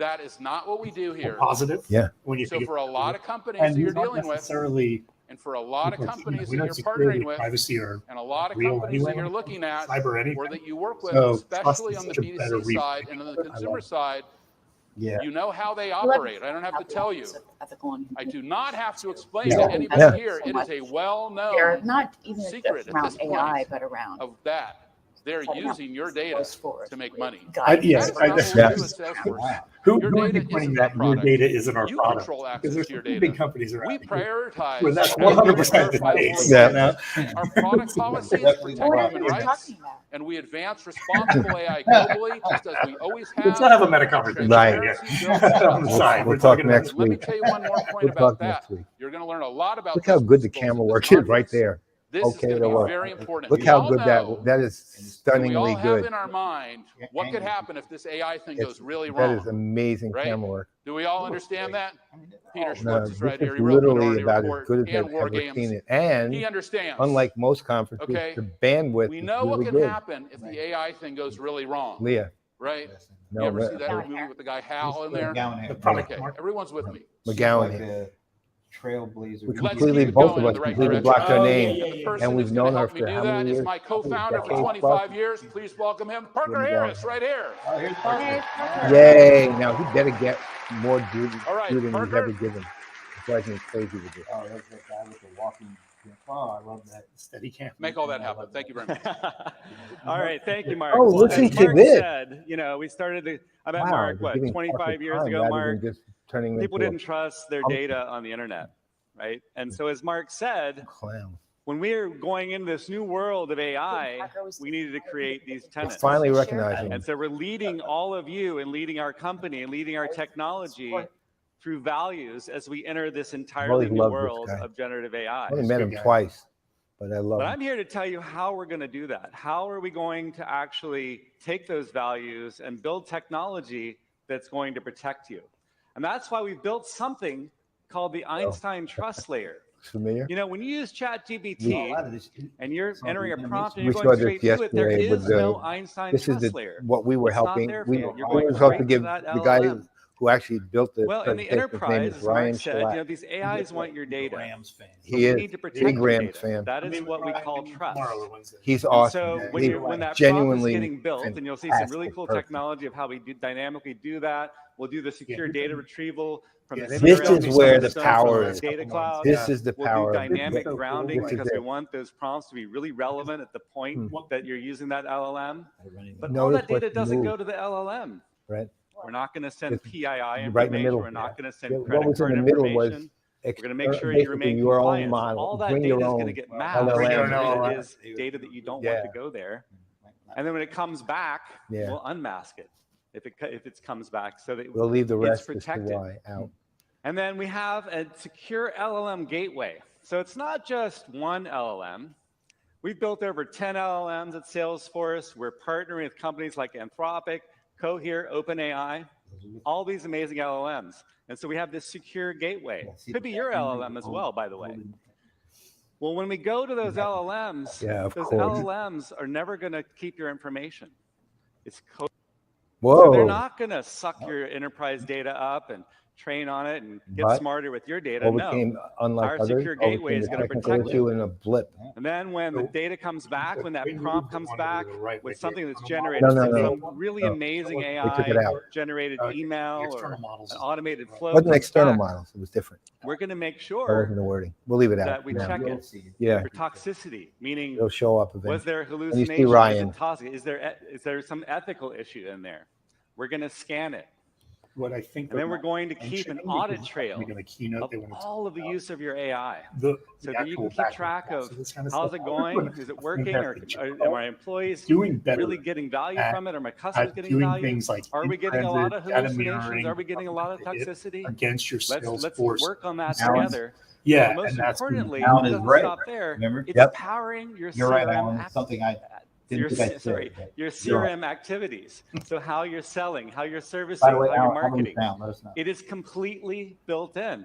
That is not what we do here. Positive. Yeah. When you So think for a lot of companies and that you're these aren't dealing with, necessarily And for a lot of We companies that know you're security, partnering with, privacy are and a lot of real companies that anyway, you're looking at, cyber anything. or that you work with, So trust especially is on the such a better B2C side reframe and on of the it. I consumer love it. side, Yeah. you know how they Well, that'd operate. be I don't have to happy tell you. office of ethical and I do not have to explain Yeah. to anybody Yeah. here. So It is a much. They're well-known not even secret at around this point AI, but around of that. They're setting up using your data Salesforce to make money. guidance. Yes, That is not what we do at Salesforce. Wow. Who Your would be data pointing isn't our that your product. data isn't our You product? control Because access there's to your some data. big companies around We here prioritize where that's getting rid of 100% the verifiable case. Yeah. information. Our product policies Definitely protect the human What are you rights, talking about? and we advance responsible AI globally, just as we always Let's have. not have a meta conversation Right. Transparency builds on the trust. side. We'll We're talk talking about next And let me week. tell you one more point We'll about talk next that. week. You're going to learn a lot about Look those how good the principles camera in this work is right conference. there. This is Okay, going to it'll be work. very important. Look We how all good know, that is. and we all Stunningly have good. in our mind what could happen if this AI thing goes really That is wrong. amazing Right? camera work. Do we all understand that? Peter No, Schwartz is this right is here. He wrote literally Minority about as Report good as and I've War ever Games. seen it. And He understands. unlike most conferences, Okay. the bandwidth We is know what really can good. happen if the AI thing goes really wrong. Leah, Right? no, You ever see that McGowan movie hair. with the guy Hal in there? the product Okay, market. everyone's with me. McGowan Like here. the trailblazer. We Let's completely, keep it both going of in us the right completely direction. blocked our Oh, yeah, name. yeah, And the yeah. person And who's we've going to known her help me for do how that many is years? my co-founder for Decades 25 plus? years. Please welcome him, Parker Jimmy Harris, right here. Oh, here's Parker. Yay! Now he better get more due All right, than he's Parker. ever given. It drives me crazy with this. Oh, there's that guy with the walking. Oh, I love that. Steady cam. Make all that happen. Thank you very much. All right, thank you, Mark. Oh, Well, listen as to Mark this. said, we started the. I met Wow, Mark they're what giving 25 Parker years time ago. rather Mark, than just turning him people into didn't trust their data on the internet, right? And so, as Mark said, a clown. when we are going into this new world of AI, we needed to create these We're tenets. finally recognizing And so we're leading all of you and leading our company and leading our technology through values as we enter this entirely new loved this world guy. of generative AI. I only met him twice, but I love But him. I'm here to tell you how we're going to do that. How are we going to actually take those values and build technology that's going to protect you? And that's why we've built something called the Einstein Trust Layer. Familiar? When you use ChatGPT A lot of this. and you're entering a prompt and We you're saw going this straight to it, there yesterday with is the- no Einstein This is Trust the, Layer. what we were It's not helping. there for We, you. You're we going were supposed to straight give to that the guy LLM. who actually built the Well, in the presentation, his name enterprise, is as Mark Ryan said, Shalat. these AIs want your data. Rams fan. He You is need to big protect your Rams data. fan. That is what we call trust. Tomorrow or Wednesday. He's And awesome. so man. when, He when that prompt is genuinely getting built, and you'll see some really fantastic cool person. technology of how we dynamically do that. We'll do the secure data retrieval from the This CRM is where the system, power from is. Data cloud. This is the We'll power do of dynamic it. grounding This is because we it. want those prompts to be really relevant at the point that you're using that LLM. But all Notice that data what's doesn't moved. go to the LLM. Right? We're not going to send It's PII right in the information. middle. We're not going to Yeah, send what credit was in card the middle was information. We're going to make sure basically you remain your own compliant. So model. all that Bring data your is own going to get mapped. LLM. It is data that you don't Yeah. want to go there. And then when it comes back, Yeah. we'll unmask it if it comes back so that We'll leave the it's rest as to protected. why out. And then we have a secure LLM gateway. So it's not just one LLM. We've built over 10 LLMs at Salesforce. We're partnering with companies like Anthropic, Cohere, OpenAI, all these amazing LLMs. And so we have this secure gateway. Could be your LLM as well, by the way. Well, when we go to those LLMs, Yeah, of those course. LLMs are never going to keep your information. It's code. Whoa. So they're not going to suck your enterprise data up and train on it and get But smarter with your data. overcame, No. unlike Our others, secure gateway overcame is the going to technical protect issue you. in a blip. And then when the data comes back, when that prompt comes back with something that's generated No, from no. some really No. amazing They AI took it out. generated email or an automated It flow, wasn't comes external back, models. It was different. we're going to make That sure wasn't the wording. We'll leave it out. that we now. check it Yeah, for toxicity, meaning it'll show up eventually. was there you see hallucination? Is Ryan. it toxic? Is there some ethical issue in there? We're going to scan it. What I think. And then we're going to keep an audit trail We're Keynote. of They want to all of the use of your AI. the So the that you can actual keep back track end. of So this kind of how's stuff. it going? Is it working? Or are my employees doing better really getting value at- from it? Are my customers at getting doing value? things like Are we getting a lot of data hallucinations? mirroring, Are we getting a lot of toxicity? against your Let's Salesforce. work on that Alan. together. Yeah, But most and that's importantly, Alan it is doesn't right. stop there. Remember? It's Yep. powering your You're right, CRM Alan. It's something I didn't think I said, sorry, but your you're right. CRM activities. So how you're selling, how you're servicing, By the way, how you're Alan, how many marketing. pounds? Let us know. It is completely built in.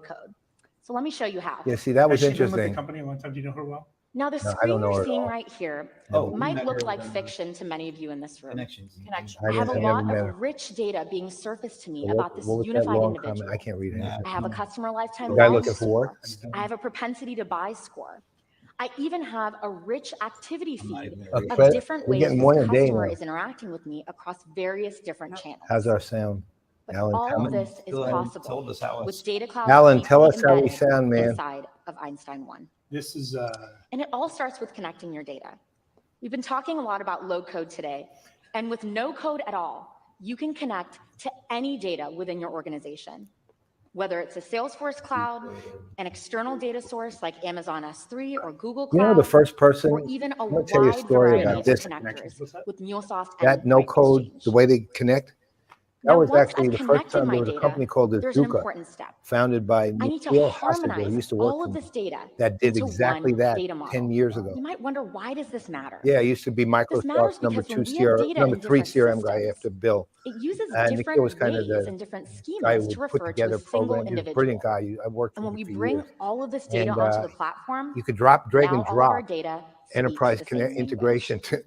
code. So let me show you how. Yeah, see, that was Has she been with the interesting. company a long time? Do you know her well? Now, the No, I screen don't know you're her at seeing all. right here Oh, might look like fiction to many of you in this room. Connections. Connection. I have a I never lot met her. of rich data being surfaced to me So about this what was that unified long individual. comment? I can't read anything. I have a customer lifetime Guy value looking for work? score. I have a propensity to buy score. I even have a rich activity feed A of credit? different We're ways getting this one a day customer now. is interacting with me across various different channels. How's our sound? But Alan, all tell of me. this is Still haven't possible told us how with it's. Data Cloud Alan, tell deeply us how we embedded sound, man. inside of Einstein 1. This is And it all starts with connecting your data. We've been talking a lot about low code today, and with no code at all, you can connect to any data within your organization. Whether it's a Salesforce cloud, an external data source like Amazon S3 or Google You know Cloud, the first person, or even a I'm gonna tell you a wide story variety about of this. connectors What's that? with MuleSoft That and no code, Exchange. the way they connect, that Now, was once actually I've the first connected time my there was a data, company called there's an Azuka, important step. founded by I need to Neil Hossinger, who harmonize used to work all for of me, this data that did into exactly one that data model. 10 years ago. You might wonder, why does this matter? Yeah, I used to be This matters Microsoft's number because two when we have CRM, data number in three different CRM guy systems, after Bill. it uses And Nikhil different was kind of ways the and different guy schemas who to would put refer to a together single programs. He was a individual. brilliant guy. I worked And with when we him for bring years. all of this data And onto the platform, you could drag now and all of our drop data speaks enterprise the same language. integration to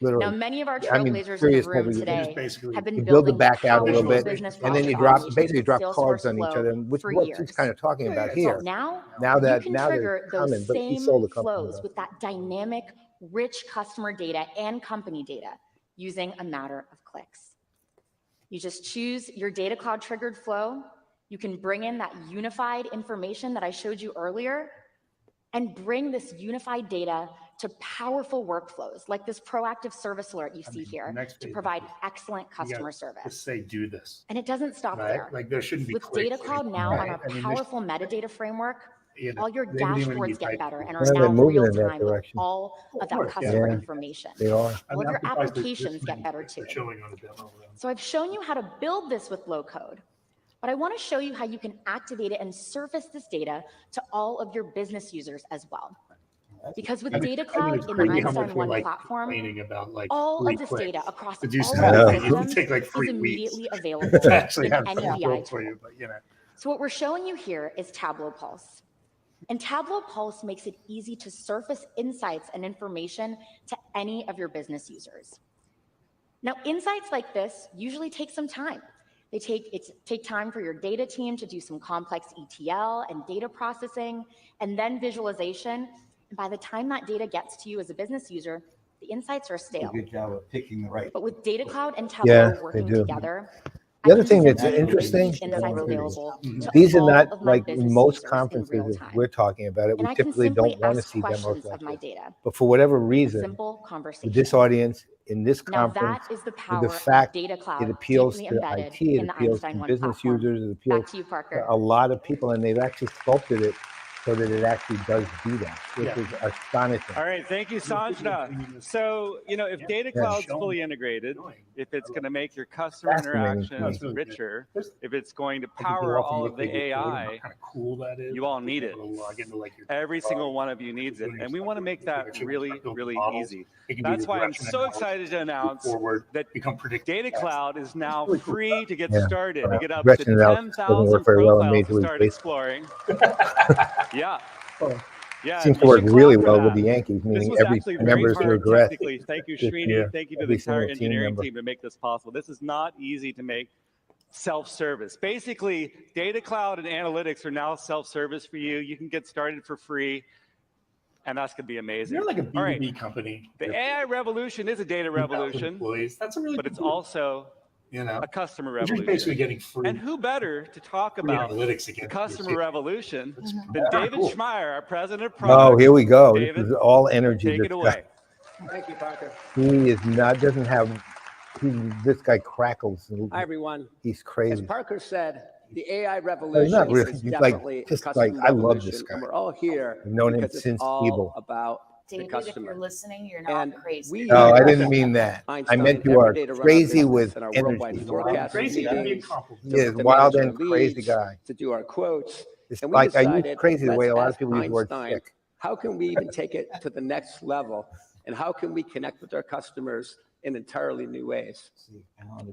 Now, literally. many of our I mean, trailblazers in the serious room heavy. today basically have been You build the building back out a little powerful bit, business and then logic you drop automations basically with drop Salesforce cards on each Flow other, which for what he's years. kind of talking about So here. now Now you can they're trigger those coming, but he same sold the company. flows though. with that dynamic, rich customer data and company data using a matter of clicks. You just choose your Data Cloud triggered flow. You can bring in that unified information that I showed you earlier and bring this unified data to powerful workflows like this proactive service alert you see here to provide excellent customer Just service. say do this. And it doesn't stop Right? there. Like there shouldn't be With clicks, Data Cloud now right? on our I mean, powerful metadata framework, you know, all your they don't even dashboards need get type better and are Well, they're now moving real in that time with direction. all of that course, yeah. customer Yeah. information. They are. All of I'm your surprised there's applications this get many better clicks too. they're showing on the demo. So I've shown you how to build this with low code, but I want to show you how you can activate it and surface this data to all of your business users as well. Because with Data Cloud it's in the crazy how much Einstein we're 1 like platform, complaining about like all 3 of this clicks. data across To do all something of that the it would systems take like is 3 weeks immediately available to actually in have any something BI built for tool. you, but you know. So what we're showing you here is Tableau Pulse. And Tableau Pulse makes it easy to surface insights and information to any of your business users. Now, insights like this usually take some time. They take time for your data team to do some complex ETL and data processing, and then visualization. And by the time that data gets to you as a business user, the insights are stale. Good job of picking the right. But with Data Cloud and Tableau working do. together, The I other can thing that's simply make interesting, these insights available to these are all not of my like business most users in real conferences if time. we're talking about it. We And I can typically simply don't want to ask see demos questions like of my this. data. But for whatever It's a reason, simple with conversation. this audience, in this Now conference, that is the with power the fact of Data it Cloud appeals deeply to embedded IT, it in the appeals to Einstein 1 business platform. users, it appeals Back to you, to Parker. a lot of people, and they've actually sculpted it so that it actually does do that, which Yeah. is astonishing. All right, thank you, Sanjna. So, if Data Yeah. Cloud's fully integrated, if it's going to make your customer Fascinating to me. interactions really good. richer, There's- if it's going to I think power they're often all what of they the do, how AI, kind of cool that is. you all need Being it. able to log into, like, your every single one of you needs it. And we want to make that really, really easy. That's why I'm so excited to announce that become predictive. Data Cloud is now really cool. free to get Yeah. started. You get up Gretchen to analysis doesn't 10,000 work very well in profiles Major to League start Baseball. exploring. Yeah. Oh. Yeah, Seems to you work should really clap for well with that. the Yankees, This meaning was every actually team very member is hard regressed technically. Thank you, this Srini. year. Thank you to the Every entire single team engineering member. team to make this possible. This is not easy to make self-service. Basically, Data Cloud and analytics are now self-service for you. You can get started for free, and that's going to be amazing. You're like a All right. B2B company. The AI revolution is a data revolution, Employees. That's a really but good it's deal, also you know. a customer You're basically revolution. getting free. And who better to talk Free about analytics the again. customer revolution than Yeah, David cool. Schmeier, our president of product. Oh, here we go. David, this is all energy. take This it away. Thank you, Parker. He is not, doesn't have, this guy crackles. Hi, everyone. He's As crazy. Parker said, the AI No, he's revolution not really. is He's definitely just a customer I love revolution, this guy. and we're all here I've known him because it's since all Evil. about the David, if customer. you're listening, you're not And crazy. we No, I use didn't mean that. I Einstein meant you every are day to run our crazy business with and our energy. worldwide forecast Crazy can be a meetings, compliment. He is to wild manage and our crazy leads, guy. to do our quotes. It's And we like I use decided, crazy the way let's a lot of ask people use the word Einstein, sick. how can we even take it to the next level? And how can we connect with our customers in entirely new ways?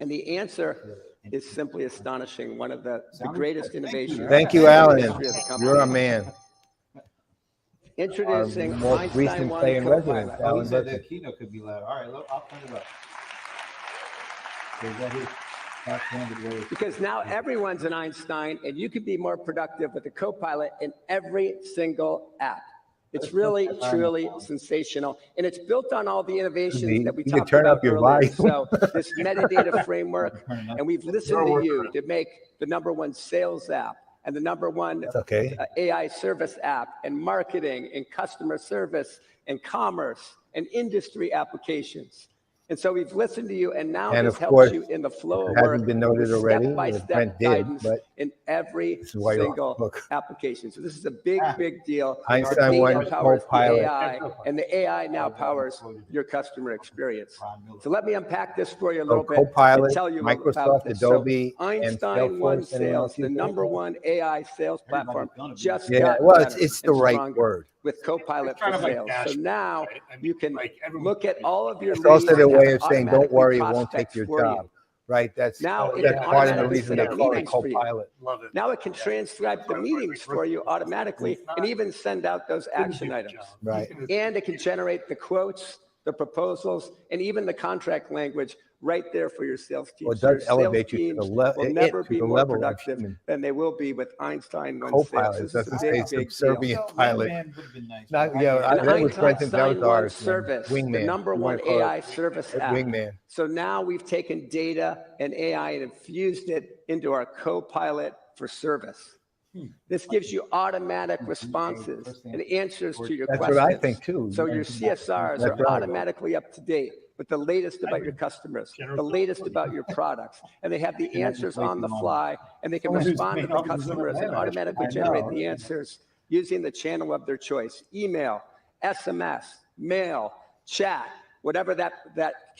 And the answer is simply astonishing. One of the greatest innovations. Thank you, in the Alan. history of the company. You're a man. Introducing most Einstein recent 1 play in residence, Copilot. Oh, Alan he said Dutton. the keynote could be loud. All right, look, I'll turn it up. Is that his backhanded way? Because now everyone's an Einstein, and you can be more productive with the Copilot in every single app. It's really, truly sensational, and it's built on all the innovations that we You can talked turn about up your earlier. volume. So this metadata framework, and we've listened to you to make the #1 sales app and the #1 okay. AI service app, and marketing and customer service and commerce and industry applications. And so we've listened to you, and now And this of helps course, you in the flow it of work hasn't been noted with already, step-by-step Brent did, guidance but in every this is why you're off the single hook. application. So this is a big, big deal. Einstein The data 1 powers the Copilot. AI, and the AI now powers your customer experience. So let me unpack this for you a little bit Copilot, and tell you about Microsoft, this. Adobe, So and Einstein 1 Salesforce. Anyone else Sales, the use that? #1 AI sales platform, just Yeah, got well, better it's the and right stronger word. with Copilot It's kind for of like sales. So dashboard, now right? I mean, you can like everyone- look at all of your It's leads also their and way have of saying, don't automatically worry, it won't take prospects your for you. job. Right? That's Now it that's can part of the automatically reason set they up call it meetings for you. Copilot. Love it. Now it can transcribe the meetings for you automatically and even send out those action items. Right. And it can generate the quotes, the proposals, and even the contract language right there for your sales team. Well, it So your does elevate sales you to teams the will never to be the more level of productive human. than they will be with Einstein 1 sales. Copilot. This That's is to a say big, big deal. subservient pilot. Wingman would have been nice. Not, yeah, An that was Brenton's, that was Einstein 1 ours. service, the Wingman. You wanna #1 call it AI service app. Wingman. So now we've taken data and AI and infused it into our Copilot for service. This gives you automatic responses and answers to your That's questions. what I think too. So your CSRs are That's right. automatically up to date with the latest about your customers, the latest about your products, and they have the answers on the fly, and they can respond to the customers and automatically generate the answers using the channel of their choice: email, SMS, mail, chat, whatever that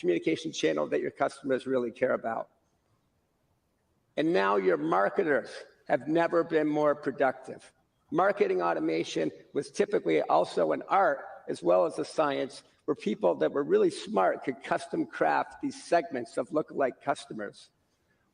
communication channel that your customers really care about. And now your marketers have never been more productive. Marketing automation was typically also an art as well as a science, where people that were really smart could custom craft these segments of lookalike customers.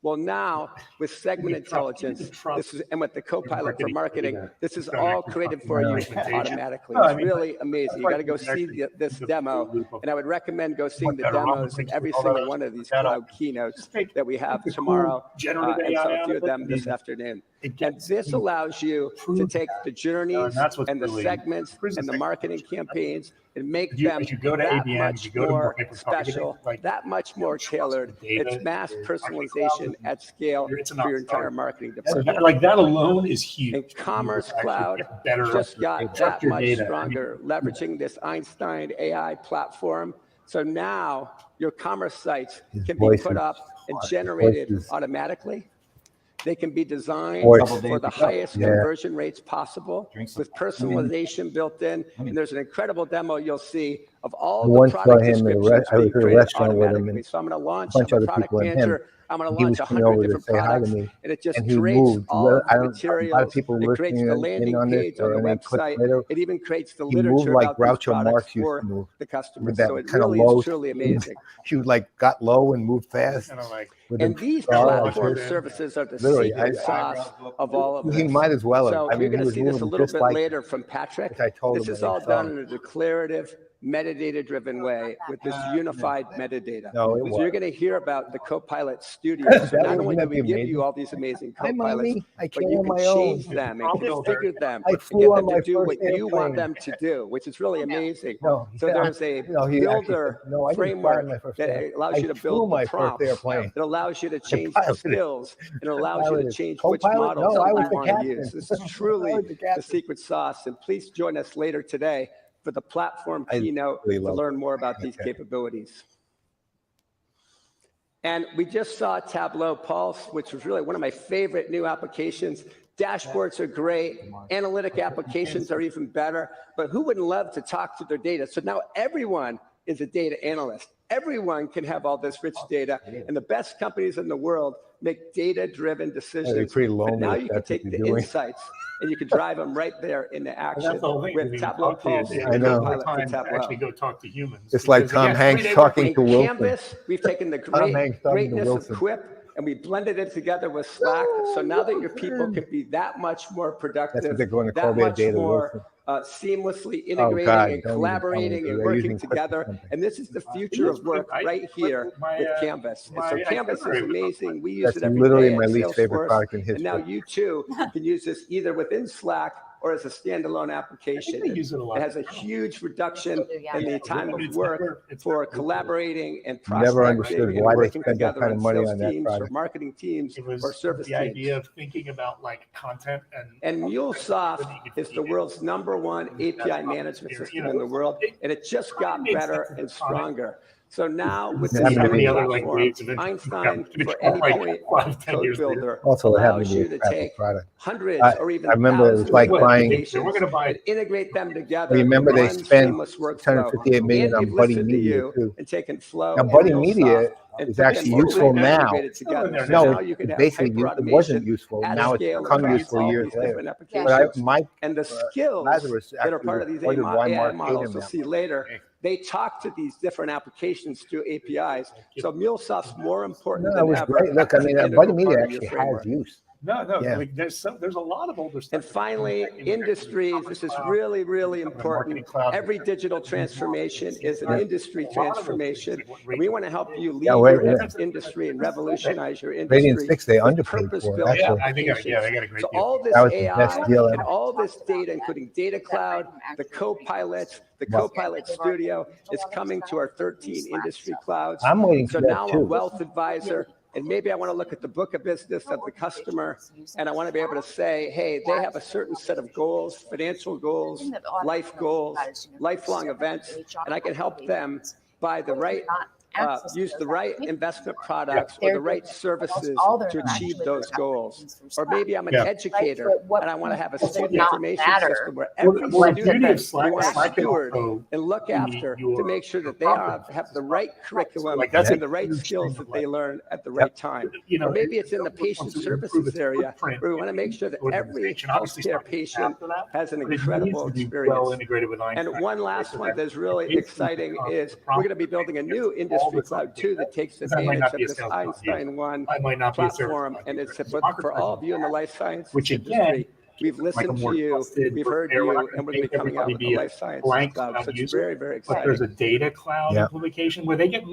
Well, now with segment intelligence, this is, and with the Copilot for marketing, this is all created for you automatically. It's really amazing. You got to go see this demo, and I would recommend go seeing the demos in every single one of these cloud keynotes that we have tomorrow, and so a few of them this afternoon. And this allows you to take the journeys and the segments and the marketing campaigns and make them that much more special, that much more tailored. It's mass personalization at scale for your entire marketing department. Like that alone is huge. And Commerce Cloud just got that much stronger, leveraging this Einstein AI platform. So now your commerce sites can be put up and generated automatically. They can be designed for the highest conversion rates possible with personalization built in. And there's an incredible demo you'll see of all the product descriptions being created automatically. So I'm going to launch a product manager. I'm going to launch 100 different products, and it just creates all of the materials. It creates the landing page on the website. It even creates the literature about these products for the customers. So it really is truly amazing. You like got low and moved fast. And these platform services are the secret sauce of all of this. He might as well have. So you're going to see this a little bit later from Patrick. This is all done in a declarative, metadata-driven way with this unified metadata. So you're going to hear about the Copilot Studio. So not only do we give you all these amazing Copilots, but you can change them and configure them and get them to do what you want them to do, which is really amazing. So there's a builder framework that allows you to build the prompts. It allows you to change the skills, and it allows you to change which models you want to use. This is truly the secret sauce. And please join us later today for the platform keynote to learn more about these capabilities. And we just saw Tableau Pulse, which was really one of my favorite new applications. Dashboards are great. Analytic applications are even better. But who wouldn't love to talk to their data? So now everyone is a data analyst. Everyone can have all this rich data, and the best companies in the world make data-driven decisions. But now you can take the insights and you can drive them right there into action with Tableau Pulse and Copilot for Tableau. Actually go talk to humans. It's like Tom Hanks talking to Wilson. Canvas, we've taken the greatness of Quip and we blended it together with Slack. So now that your people can be that much more That's what productive, they're going to call that their much data. more seamlessly Oh, integrating God, and don't even tell me. collaborating and They're working using Quick or together. something. And this is the future of work right here with Canvas. And so Canvas is amazing. We use That's it every literally day my at least favorite Salesforce. product in And now history. you too can use this either within Slack or as a standalone application. they use it a lot. It has a huge reduction Yeah. in the time of work for collaborating and Never prospecting understood and why they working spent that together kind on of money sales on that teams or product. marketing teams It was or service the teams. idea of thinking about like content And MuleSoft is the world's #1 API management system in the world, and it just got better and stronger. So now with It this happened to new be- platform, Einstein for any point code builder Also, it happened allows to be you a to crappy take product. hundreds or even I remember it was thousands like of buying- applications and integrate them together Remember in they one spent seamless workflow. $658 million And on we've Buddy listened to Media, you too. and taken Flow Now, and Buddy MuleSoft Media and is put them actually totally useful now. integrated together. So No, now you can have basically it hyper-automation wasn't useful. at Now it's scale become across useful all years these later. different But applications. Mike And the skills Lazarus that are actually part of these wondered why AI Mark hated models him we'll that see much. later, they talk to these different applications through APIs. So MuleSoft's more important No, it than was ever. great. Look, I as an mean, integral Buddy part Media of your actually framework. has use. No, Yeah. like there's a lot of older stuff. And finally, industries, this is really, really important. Every digital transformation is an industry transformation. And we want to help you lead your industry and revolutionize your Radiant industry 6 they with underpaid for purpose-built it, actually. I think they got a applications. great So deal. all this That was the AI best deal and ever. all this data, including Data Cloud, the Copilots, the Well- Copilot Studio is coming to our 13 industry clouds. I'm waiting So for that, now a too. wealth advisor, and maybe I want to look at the book of business of the customer, and I want to be able to say, hey, they have a certain set of goals, financial goals, life goals, lifelong events, and I can help them buy the right, use the right investment products or the right services to achieve those goals. Or maybe I'm an educator and I want to have a student information system where every student we want to steward and look after to make sure that they have the right curriculum and the right skills that they learn at the right time. Or maybe it's in the patient services area where we want to make sure that every healthcare patient has an incredible experience. And one last one that's really exciting is we're going to be building a new industry cloud too that takes advantage of this Einstein One platform, and it's for all of you in the life science industry. We've listened to you, we've heard you, and we're going to be coming out with the life science cloud. So it's very, very But exciting. there's a data cloud implementation where they get,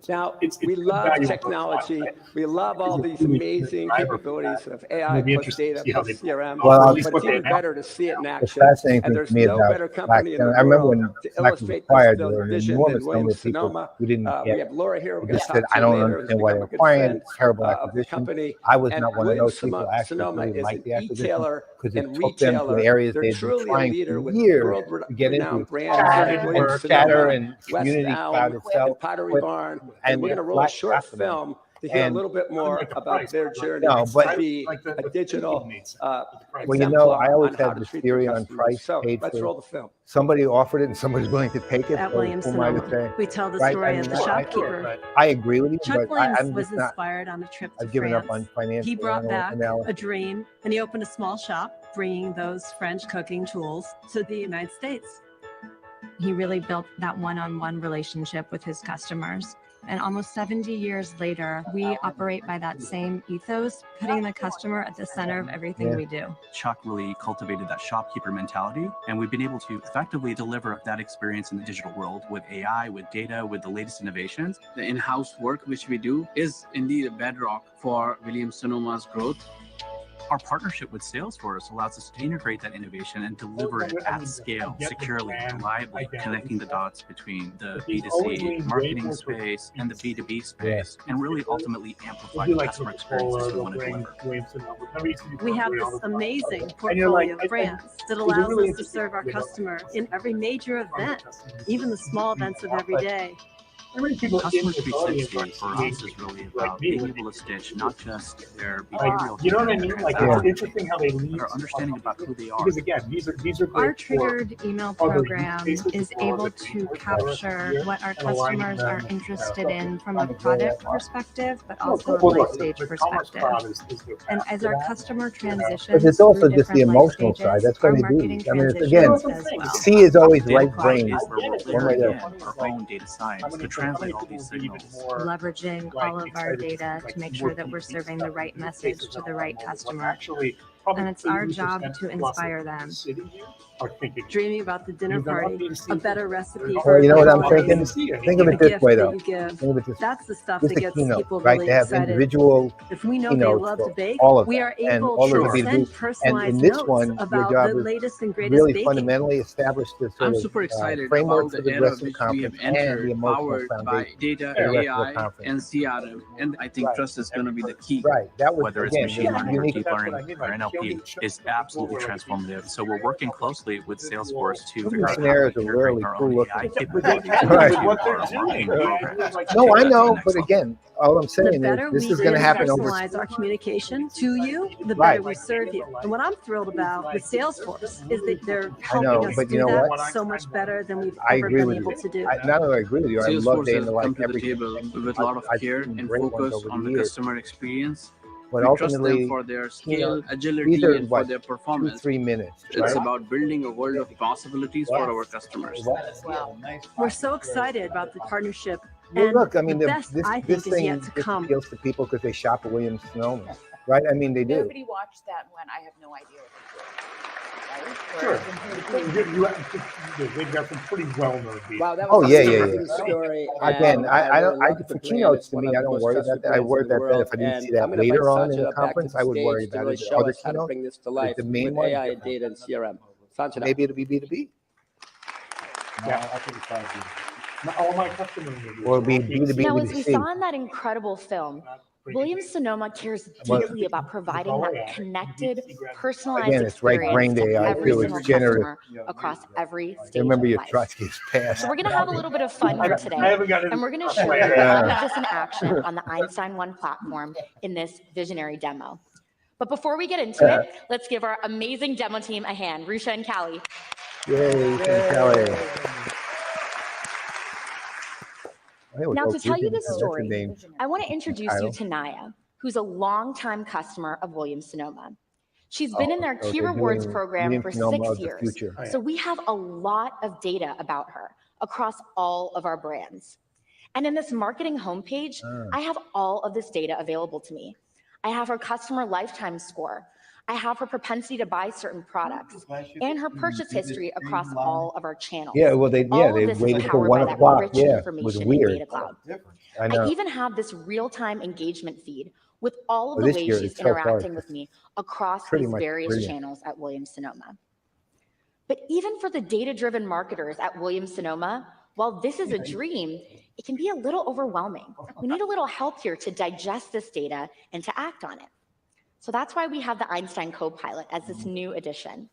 Now, it's we love valuable technology. for us. We love all these amazing capabilities of AI plus data plus CRM, Well, but it's even better to see it in The action. fascinating And thing there's to me no about better Slack, company in the I remember world when to Slack was illustrate acquired, this there were an vision than enormous number Williams of people Sonoma. who didn't We get have Laura here. We're They going to just talk said, to I you don't later. understand why they're Become a good acquiring friend terrible of the acquisition. company. I was And not one of Williams those people actually Sonoma really is liked an the acquisition e-tailer because it and took them to retailer. areas They're they've been truly a trying leader for with years to get into. world-renowned brands Chatter, like Williams Chatter Sonoma, and West Community Cloud Elm, itself. and Pottery but- Barn. and And we're going to roll a Slack short after that. film to hear a And- little bit more about their journey No, but- to be a digital Well, you know, I exemplar always on how had to this treat their theory on customers. price So paid let's for. roll the film. Somebody offered it and somebody's willing to take it. At So Williams who am I to say? Sonoma, we tell the Right? story I of mean, the shopkeeper. I agree with you, Chuck but Williams I'm was just not. inspired on a trip to I've given France. up on financial He brought back analysis. a dream, and he opened a small shop, bringing those French cooking tools to the United States. He really built that one-on-one relationship with his customers. And almost 70 years later, we operate by that same ethos, putting the customer at the center of everything we do. Chuck really cultivated that shopkeeper mentality, and we've been able to effectively deliver that experience in the digital world with AI, with data, with the latest innovations. The in-house work which we do is indeed a bedrock for Williams Sonoma's growth. Our partnership with Salesforce allows us to integrate that innovation and deliver it at scale, securely, reliably, connecting the dots between the B2C marketing space and the B2B space, and really ultimately amplify the customer experiences we want to deliver. We have this amazing portfolio of brands that allows us to serve our customer in every major event, even the small events of every day. Customer 360 for us is really about being able to stitch not just their behavioral you know what I mean? Like it's interesting how they lead. but our understanding about who they are. Because again, these are Our great for triggered email other use program cases is as well able as the to people capture here what our and aligning customers them, are interested you know, in from on a the product goal. perspective, but Well, also a well, life look, stage the Commerce perspective. Cloud is the And path as to our that, customer you know. transitions But it's also through just the different life emotional side. stages, That's what our they do. marketing I mean, it's, again, transitions as well. C is always Data right quality brain. is where we're One way layering there. in our own data science to translate all these signals. leveraging all of our data to make sure that we're serving the right message to the right customer. And it's our job to inspire them. Dreaming about the dinner party, a better recipe Well, for you know what I'm holidays, thinking? Think of a it this gift way, that though. you give. Think of it this. That's the stuff Just that a gets keynote, people right? really To have excited. individual If we know they keynotes love to for bake, all of we them, are and able all of to it be send do. And personalized in this notes one, your about job the is latest and greatest really baking. fundamentally establish the I'm sort super of excited framework about for the the era rest of the which we have conference and the entered, emotional powered by foundation data, for the rest of the AI, conference. and CRM. And I think trust is going to be the key. Right. That was, Whether it's again, machine learning or unique. deep learning or NLP is absolutely transformative. So we're working closely with Salesforce to Some of figure the out how scenarios we are integrate really our cool own looking. AI capabilities Right. into our marketing programs. No, I Take that to the know, next but level. again, all I'm The saying is better this we is going to can happen over. personalize our communication to you, the Right. better we serve you. And what I'm thrilled about with Salesforce is that they're I know, helping us but you do know that what? so much better than we've I ever agree been with able you. to do. Not only I agree with you, I love Salesforce day in has the life come to the everything. table And with a lot of I've care seen and great ones focus over on the the years. customer experience. But We trust them ultimately, for their you scale, know, agility, these are and for what, their 2-3 performance. minutes. It's Right? about building a world of possibilities for our customers. Wow. We're so excited about the partnership. Well, And look, I mean, the best, I this think, is yet thing to just come. appeals to people because they shop at Williams-Sonoma, right? I mean, they do. Nobody watched that one. I have no idea what they did. Right? Sure. They've got some pretty well-known people. Wow, that Oh, was yeah, an yeah, amazing yeah. story. Again, and I really don't. love the For brand. keynotes, It's to one me, of I the don't most worry trusted about that. I brands worry in the about that world. if I didn't And see that I'm going to later invite on in Sanjana the back to conference. the I would worry stage to about really it. The show other us how to keynotes, bring this to but life the main with one, AI, data, and CRM. Sanjana. maybe it'll be B2B. Yeah, I think it's probably all my customers Or it'll be B2B, Now, as we B2C. saw in that incredible film, Williams-Sonoma cares deeply about providing that connected, personalized Again, it's right experience brain to AI every too. single It's generative. customer across every I stage remember of your life. Trotsky's past. So we're going to have a little bit of fun here today, and we're going to show you Yeah. all of this in action on the Einstein One platform in this visionary demo. But before we get into it, let's give our amazing demo team a hand, Rusha and Callie. Yay, Kelly. Now, to tell you this That's a story, name. I want to introduce you to Naya, who's a longtime customer of Williams-Sonoma. She's been in their so Key they're Rewards doing program for Williams-Sonoma 6 of the years. future. So we have a lot of data about her across all of our brands. And in this marketing homepage, I have all of this data available to me. I have her customer lifetime score. I have her propensity to buy certain products and her purchase history across all of our channels. Yeah, well, they All of they this is waited till powered 1 by that o'clock. rich Yeah, it was information in weird. Data Cloud. I I know. even have this real-time engagement feed with all of the This ways year, she's it's so far, interacting with me across pretty these much various brilliant. channels at Williams-Sonoma. But even for the data-driven marketers at Williams-Sonoma, while this is a dream, it can be a little overwhelming. We need a little help here to digest this data and to act on it. So that's why we have the Einstein Copilot as this new addition.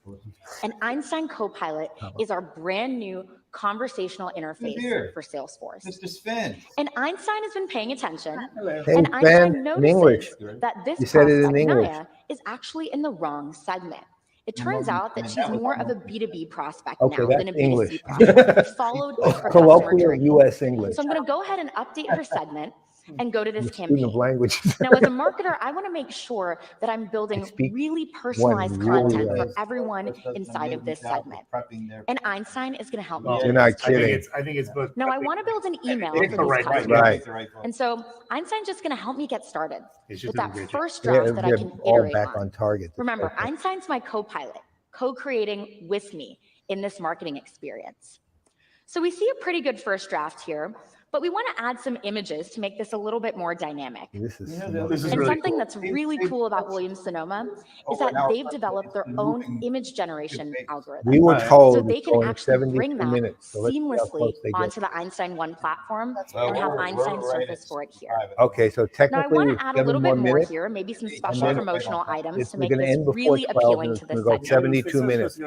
And Einstein Copilot is our brand new conversational interface for Salesforce. Mr. Sven. And Einstein has been paying attention, Hey, and Sven, Einstein in notices English. that this You said it in prospect, English. Naya, is actually in the wrong segment. It turns out that she's more of a B2B prospect Okay, now that's than a B2C English. prospect, followed her customer Colloquial journey. U.S. English. So I'm going to go ahead and update her segment and go to this The student of campaign. languages. Now, as a marketer, I want to make sure that I'm building really personalized content for everyone inside of this segment. And Einstein is going to help me. You're not kidding. I think it's both. Now, I want to build an email It's for the these right customers. Right. And so Einstein's just going to help me get started It's with just that doing a great first They're, draft that I they're can all iterate back on. on target. Remember, Einstein's my co-pilot, co-creating with me in this marketing experience. So we see a pretty good first draft here, but we want to add some images to make this a little bit more dynamic. This is And really something cool. that's really cool about Williams-Sonoma is that they've developed their own image generation algorithm. We were So told they it's can going to actually 72 bring that minutes. So let's see how seamlessly close they get. onto the Einstein One platform and have Einstein surface for it here. Okay, so Now, I technically want it's to add a 7 little more bit more minutes. here, maybe some And special then promotional items to we're make going to this end before really 12 appealing and to it's this going to go segment. 72 minutes.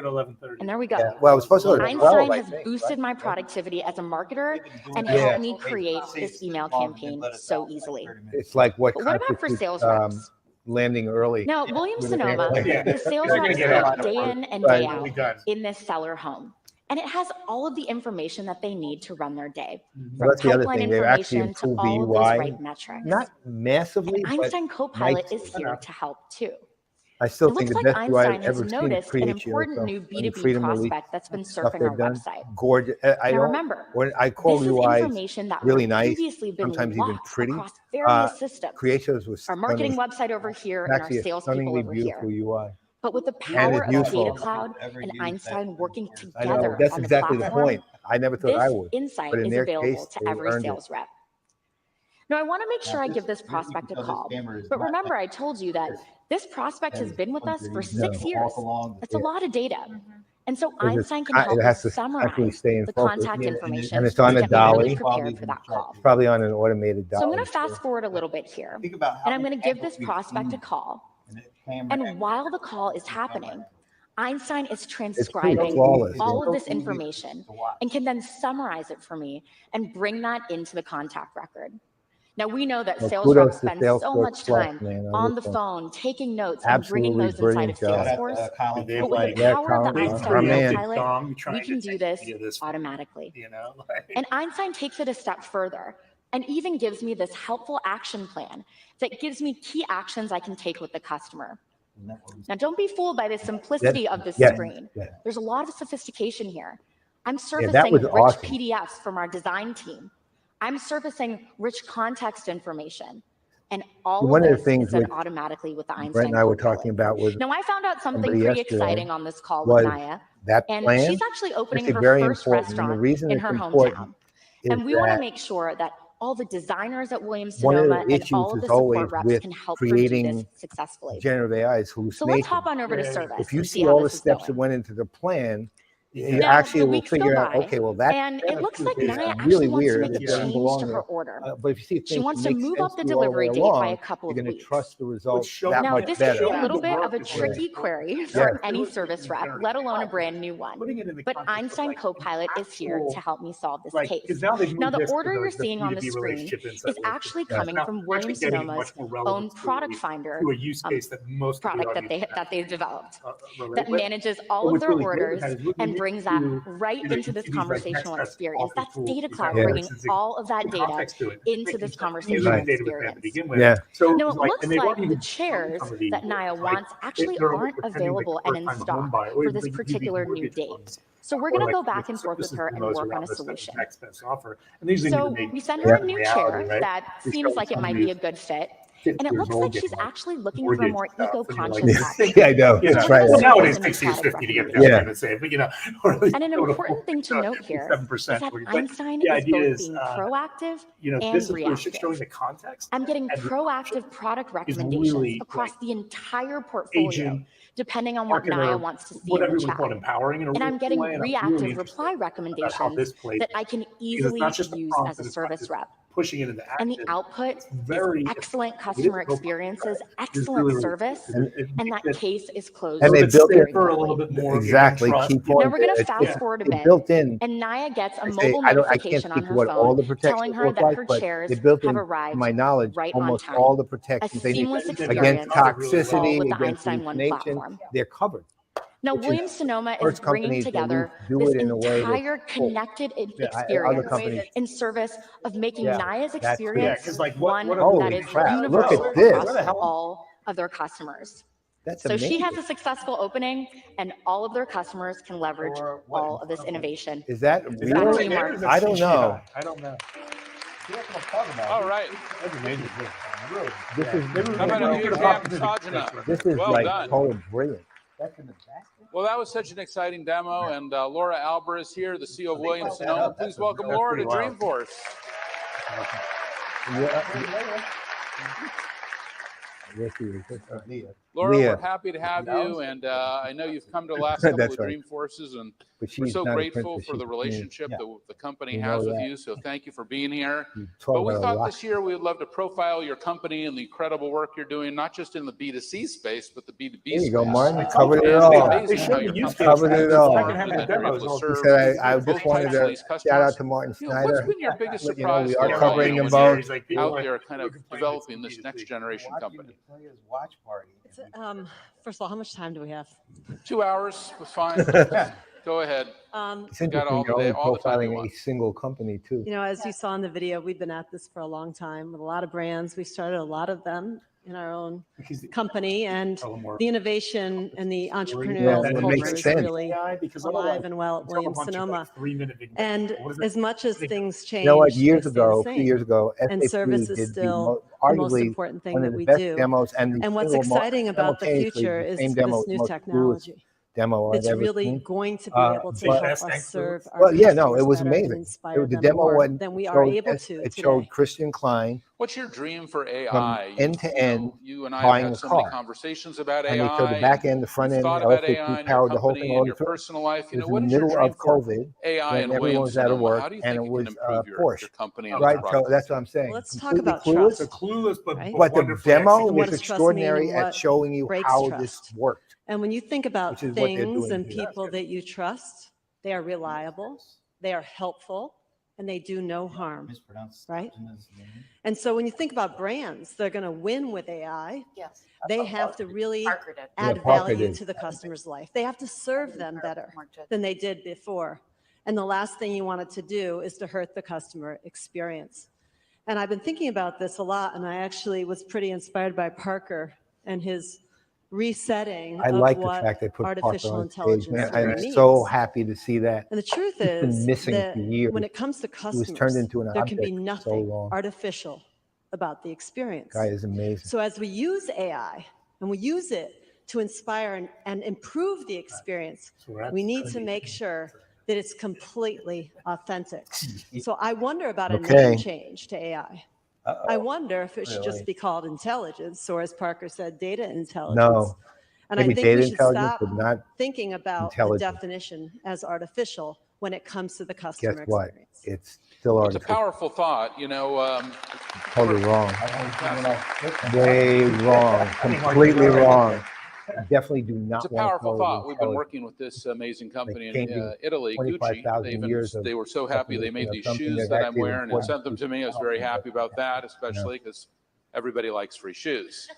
And there we go. Yeah, well, it was supposed to go to 12, Einstein I has think, boosted right? my productivity as a marketer and Yeah. helped me create this email campaign so easily. It's like what But what about for constitutes sales reps? landing early. Now, Williams-Sonoma, the sales They're gonna reps get it. work day in and Right. day We'll be out done. in this seller home. And it has all of the information that they need to run their day, Well, from that's the other pipeline thing. They've actually information to improved the all of those UI. right metrics. Not massively, And but Einstein Copilot nice. is here to help too. I still It think looks the like best way I've Einstein has ever seen it noticed an create shows. important So new and B2B freedom release prospect that's been stuff surfing they've our done, website. gorgeous. I Now don't. remember, When I call this is UIs information that really would nice, have previously been sometimes even lost pretty. across various systems. Create shows was Our stunning. marketing website over here and our Actually, a salespeople stunningly over beautiful here. UI. But with the And power it's of Data useful. Cloud and Einstein working I know together that's on the exactly the platform, point. I never thought this I would, insight but in is their available case, to they every earned it. sales rep. Now, I want to make sure I give this prospect a call. But remember, I told you that this prospect has been with us for 6 years. That's a lot of data. And so Einstein can help It has us to actually summarize stay in the focus. contact information And it's on to a get me really dolly. prepared for that call. It's probably on an automated dolly. So I'm going to fast forward a little bit here, and I'm going to give this prospect a call. And while the call is happening, Einstein is transcribing flawless, all yeah. of this information and can then summarize it for me and bring that into the contact record. Now, we know that Well, sales kudos reps to spend so Salesforce much Plus, time man, on the this one. phone, taking notes and bringing Absolutely those inside of brilliant job. Salesforce. But with like, the power of the Colin, Einstein our man. Copilot, we trying can to do take this me to this, automatically. you know, like, And Einstein takes it a step further and even gives me this helpful action plan that gives me key actions I can take with the customer. Now, don't be fooled by the simplicity of this screen. There's a lot of sophistication here. I'm surfacing was rich awesome. PDFs from our design team. I'm surfacing rich context information. And all One of of the this things is done which automatically with the Einstein Brent and I were Copilot. talking about with Now, I found out something somebody pretty yesterday exciting on this call with was Naya. that And plan she's actually opening is her very first important. And the restaurant reason in it's her important hometown. is And we want to that make sure that all the designers at Williams one of Sonoma the and all issues of the is always support reps with can help her do this creating successfully. generative AI is So let's hallucination. hop on over to service If you and see see how all the this is steps that going. went into the plan, you Now, actually the will weeks go figure out, by, okay, well, that and it looks like is Naya really actually wants to weird. make a It doesn't change belong to her there. order. But if you see She things wants that to make move sense up the to you all the way delivery date by a along, couple you're of going to weeks. trust the results that Now, much this better. can be a little bit of a tricky query for any service rep, let alone a brand new one. But Einstein Copilot is here to help me solve this case. Now, the order you're seeing on the screen is actually coming from Williams Sonoma's own product finder product that they've developed that manages all of their orders and brings that right into this conversational experience. That's Data Cloud bringing all of that data into this conversational experience. Yeah. Now, it looks like the chairs that Naya wants actually aren't available and in stock for this particular new date. So we're going to go back and forth with her and work on a solution. So we send her a new chair that seems like it might be a good fit. And it looks like she's actually looking for a more eco-conscious option. Yeah, I know. So That's we're right. gonna Nowadays, surface a new 60 is product 50 to get recommendation. down and say, but you know, And an important thing to note here is that Einstein is both being proactive and reactive. the context. I'm getting proactive product recommendations across the entire portfolio, depending on what Naya wants to see in the chat. And I'm getting reactive reply recommendations that I can easily use as a service rep. Pushing it into And the output is excellent customer experiences, excellent service, and that case is closed. And they built it for a little bit more. exactly. Key point. Now we're going to fast forward a bit, built in. and Naya gets a I say, mobile I can't notification on speak to her what all the phone protections telling her look that like, her but chairs they built have in, arrived to my knowledge, right on almost time. all the A protections they need seamless against experience, all toxicity, with the against Einstein One hallucination. platform. They're covered. Now, Which is Williams Sonoma is first bringing companies that together do this it in a way that's entire full. connected Other experience companies. in service of making Yeah, Naya's that's it. experience like one Holy that is crap, look universal at this. across all of their customers. That's So amazing. she has a successful opening, and all of their customers can leverage all of this innovation. Is that Back real? to you, Mark. I don't know. I don't know. All right. That's amazing. Really. This is How about a huge hand for Sajana? this is Well like done. total brilliant. Well, that was such an exciting demo, and Laura Alber is here, the CEO of Williams Sonoma. Please welcome Laura to Dreamforce. Laura, Leah. we're happy to have you, and I know you've come to the last couple That's of right. Dreamforces, and But we're she's so not a grateful princess, for the she's a queen. relationship Yeah. that the company We has know with that. you, so thank you for being here. You talk But we about a thought lot. this year we would love to profile your company and the incredible work you're doing, not just in the B2C space, but the B2B There space. you go, Martin. You And covered it it's all. amazing how your company Covered it all. and that they're able to He serve said I both just wanted types of to these shout customers. out to Martin You know, what's Snyder. been your biggest Let you know surprise we so are far, covering you them know, both. when you're out there kind of developing this next generation company? Watch party. First of all, how much time do we have? 2 hours was fine. Go ahead. It's You got interesting all you're the day, only all the time you profiling a want. single company too. You know, as you saw in the video, we've been at this for a long time with a lot of brands. We started a lot of them in our own company, and the innovation and the entrepreneurial culture is really alive and well at Williams-Sonoma. And as much as things change, you know what? they Years stay ago, the a few same. years ago, And SAP service is did still the most arguably important thing one of that the we best do. demos, and And what's exciting about the future is this new technology. Demo It's I've ever really seen. going to be able to help us serve our Well, yeah, customers no, it was better amazing. and inspire The them demo more went, than we it are showed, able to it today. showed Christian Klein What's your dream for AI? from end to end You and I have buying had a so many car. conversations about And AI. they showed the back end, the front you've end, thought how about SAP AI in your powered the whole thing company all and the your way through. personal life. It was What in the is your middle dream of for COVID, AI when and everyone was out of Williams-Sonoma? work, How do you and think it you can was improve your Porsche. company and Right, its so product? that's what I'm saying. Well, let's talk Completely about clueless, trust. Clueless, Right? but the demo And what was does trust mean and extraordinary at what showing you breaks how trust? this worked. And when you think about Which is what they're things doing and here. people that you trust, they are reliable, they are helpful, and they do no harm, right? And so when you think about brands, they're going to win with AI. Yes. They have to really Parker did. add Parker value did. to the customer's life. They have to serve them better than they did before. And the last thing you want it to do is to hurt the customer experience. And I've been thinking about this a lot, and I actually was pretty inspired by Parker and his resetting I of like the what fact they put artificial Parker on stage, intelligence man. really I'm means. so happy to see that. And the truth It's been is missing that for years. when it comes to It was turned customers, into an there can be object for so nothing long. artificial about the experience. Guy is amazing. So as we use AI and we use it to inspire and improve the experience, we need to make sure that it's completely authentic. So I wonder about a name change to AI. I wonder if it should just be called intelligence, or as Parker said, data intelligence. No. And Maybe I think data we should intelligence, stop but not thinking about the intelligence. definition as artificial when it comes to the Guess customer what? experience. It's still It's a artificial. powerful thought. Totally wrong. Way wrong. Completely wrong. Definitely do not It's a want to powerful call it thought. We've been intelligence. working with this amazing company They in can't do Italy, Gucci. 25,000 years of They were so happy they made definition of these something shoes that that I'm actually wearing and important sent them to me. I was very happy about that, especially because everybody likes free shoes.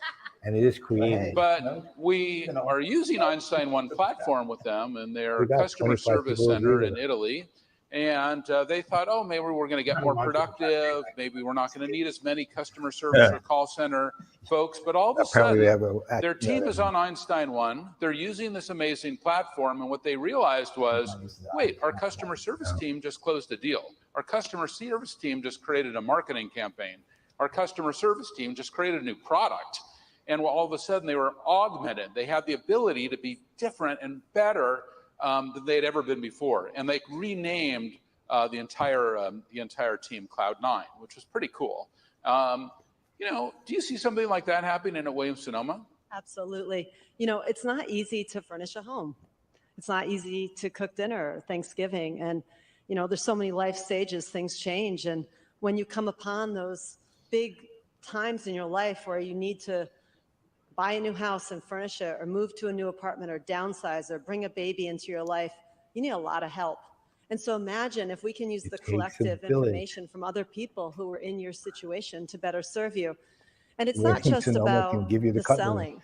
And it is creative. But we are using Einstein One platform with them in their We got customer 25 service people center agree in with it. Italy. And they thought, oh, maybe we're going to get more productive. Maybe we're not going to need as many customer service or call center folks. But all of a Apparently they sudden, have their team is on Einstein One. They're using this amazing platform. And what they realized was, wait, our customer service team just closed a deal. Our customer service team just created a marketing campaign. Our customer service team just created a new product. And all of a sudden, they were augmented. They had the ability to be different and better than they had ever been before. And they renamed the entire team Cloud9, which was pretty cool. Do you see something like that happening at Williams-Sonoma? Absolutely. It's not easy to furnish a home. It's not easy to cook dinner or Thanksgiving. And, there's so many life stages, things change. And when you come upon those big times in your life where you need to buy a new house and furnish it, or move to a new apartment, or downsize, or bring a baby into your life, you need a lot of help. And so imagine if we can use the collective information from other people who are in your situation to better serve you. And it's not just about the selling.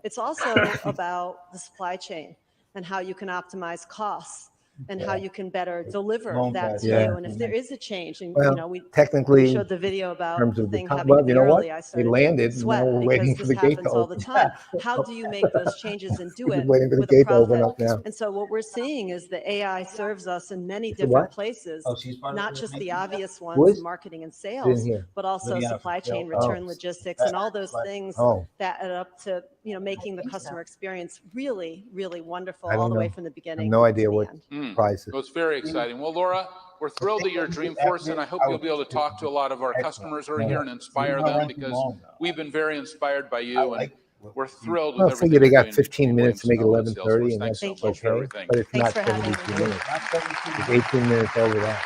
It's also about the supply chain and how you can optimize costs and how you can better deliver that to you. And if there is a change, and we technically showed the video about terms the of the thing time, having to be early. I they started landed. to sweat Now we're because waiting for this the gate happens to all the open. time. How do you make those changes and do We're it waiting for the with a gate to open profit? up now. And so what we're seeing is that AI serves us in many It's a different what? places, Oh, she's part of not the just the making obvious Who ones, is? marketing and Didn't sales, hear. but also Viviana supply chain, Patel. return logistics, and all those things Oh. that add up to making the customer experience really, really wonderful I don't all the way know. from the I have beginning. no idea to the what end. price is. It was very exciting. Well, Laura, we're thrilled that you're at Dreamforce, and I hope you'll be able to talk to a lot of our customers who are here and inspire them, because we've been very inspired by you, and we're thrilled with Well, I everything figure they you're got doing 15 at minutes to make it Williams-Sonoma and 11:30, Salesforce. and Thanks that's so much for okay. everything. But it's Thanks not for having 72 me. minutes. It's 18 minutes over that.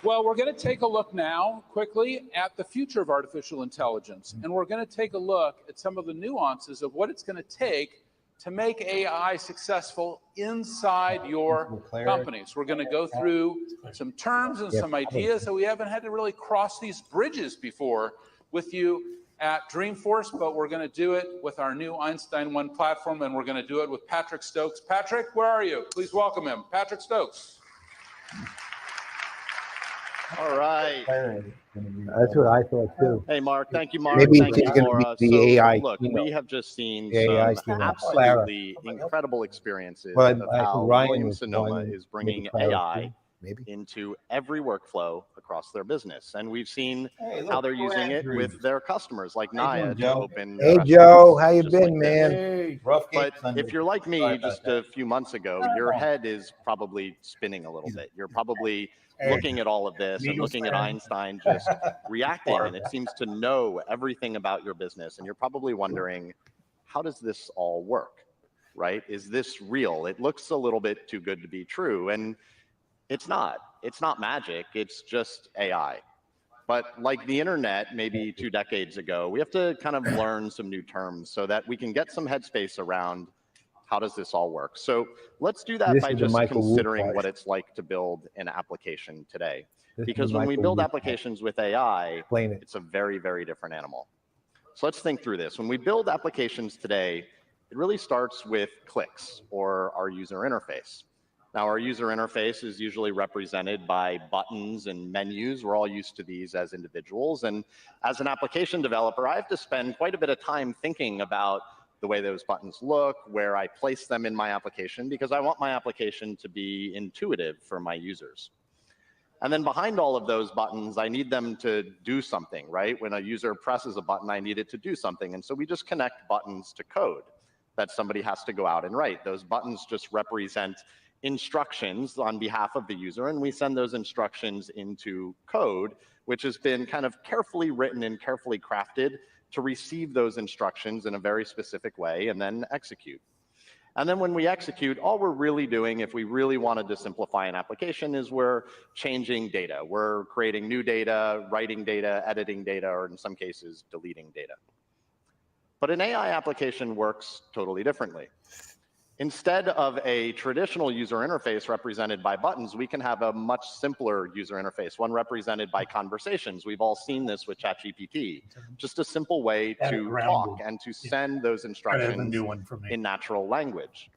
Well, we're going to take a look now quickly at the future of artificial intelligence, and we're going to take a look at some of the nuances of what it's going to take to make AI successful inside your companies. We're going to go through some terms and some ideas that we haven't had to really cross these bridges before with you at Dreamforce, but we're going to do it with our new Einstein One platform, and we're going to do it with Patrick Stokes. Patrick, where are you? Please welcome him. Patrick Stokes. All right. That's what I thought too. Hey, Mark. Thank you, Mark. Maybe Thank she's you, going to Laura. be the AI Look, keynote. we have just seen The AI some keynote. absolutely incredible experiences Well, of I think how Ryan Williams was Sonoma one, is maybe bringing Clara AI too, maybe. into every workflow across their business. And we've seen Hey, look, how they're using CRM it with Dreamforce. their customers, like How you Naya, doing, to Joe? open Hey restaurants Joe, how you just been, like this. man? Hey. Rough But game Sunday. if you're like Sorry me about just that. a few months ago, your head is probably spinning a little bit. You're probably Hey. looking at all of this and Migos looking at fan. Einstein just reacting, and it seems to know everything about your business. And you're probably wondering, how does this all work, right? Is this real? It looks a little bit too good to be true. And it's not. It's not magic. It's just AI. But like the internet, maybe 2 decades ago, we have to kind of learn some new terms so that we can get some headspace around how does this all work. So let's do that This by is the just Michael Wu considering part. what it's like to build an application today. This is Because the when we Michael build Wu applications with AI, Explain it. it's a very, very different animal. So let's think through this. When we build applications today, it really starts with clicks, or our user interface. Now, our user interface is usually represented by buttons and menus. We're all used to these as individuals. And as an application developer, I have to spend quite a bit of time thinking about the way those buttons look, where I place them in my application, because I want my application to be intuitive for my users. And then behind all of those buttons, I need them to do something, right? When a user presses a button, I need it to do something. And so we just connect buttons to code that somebody has to go out and write. Those buttons just represent instructions on behalf of the user, and we send those instructions into code, which has been kind of carefully written and carefully crafted to receive those instructions in a very specific way and then execute. And then when we execute, all we're really doing, if we really wanted to simplify an application, is we're changing data. We're creating new data, writing data, editing data, or in some cases, deleting data. But an AI application works totally differently. Instead of a traditional user interface represented by buttons, we can have a much simpler user interface, one represented by conversations. We've all seen this with ChatGPT. Just a simple way to talk and to send those instructions in natural language.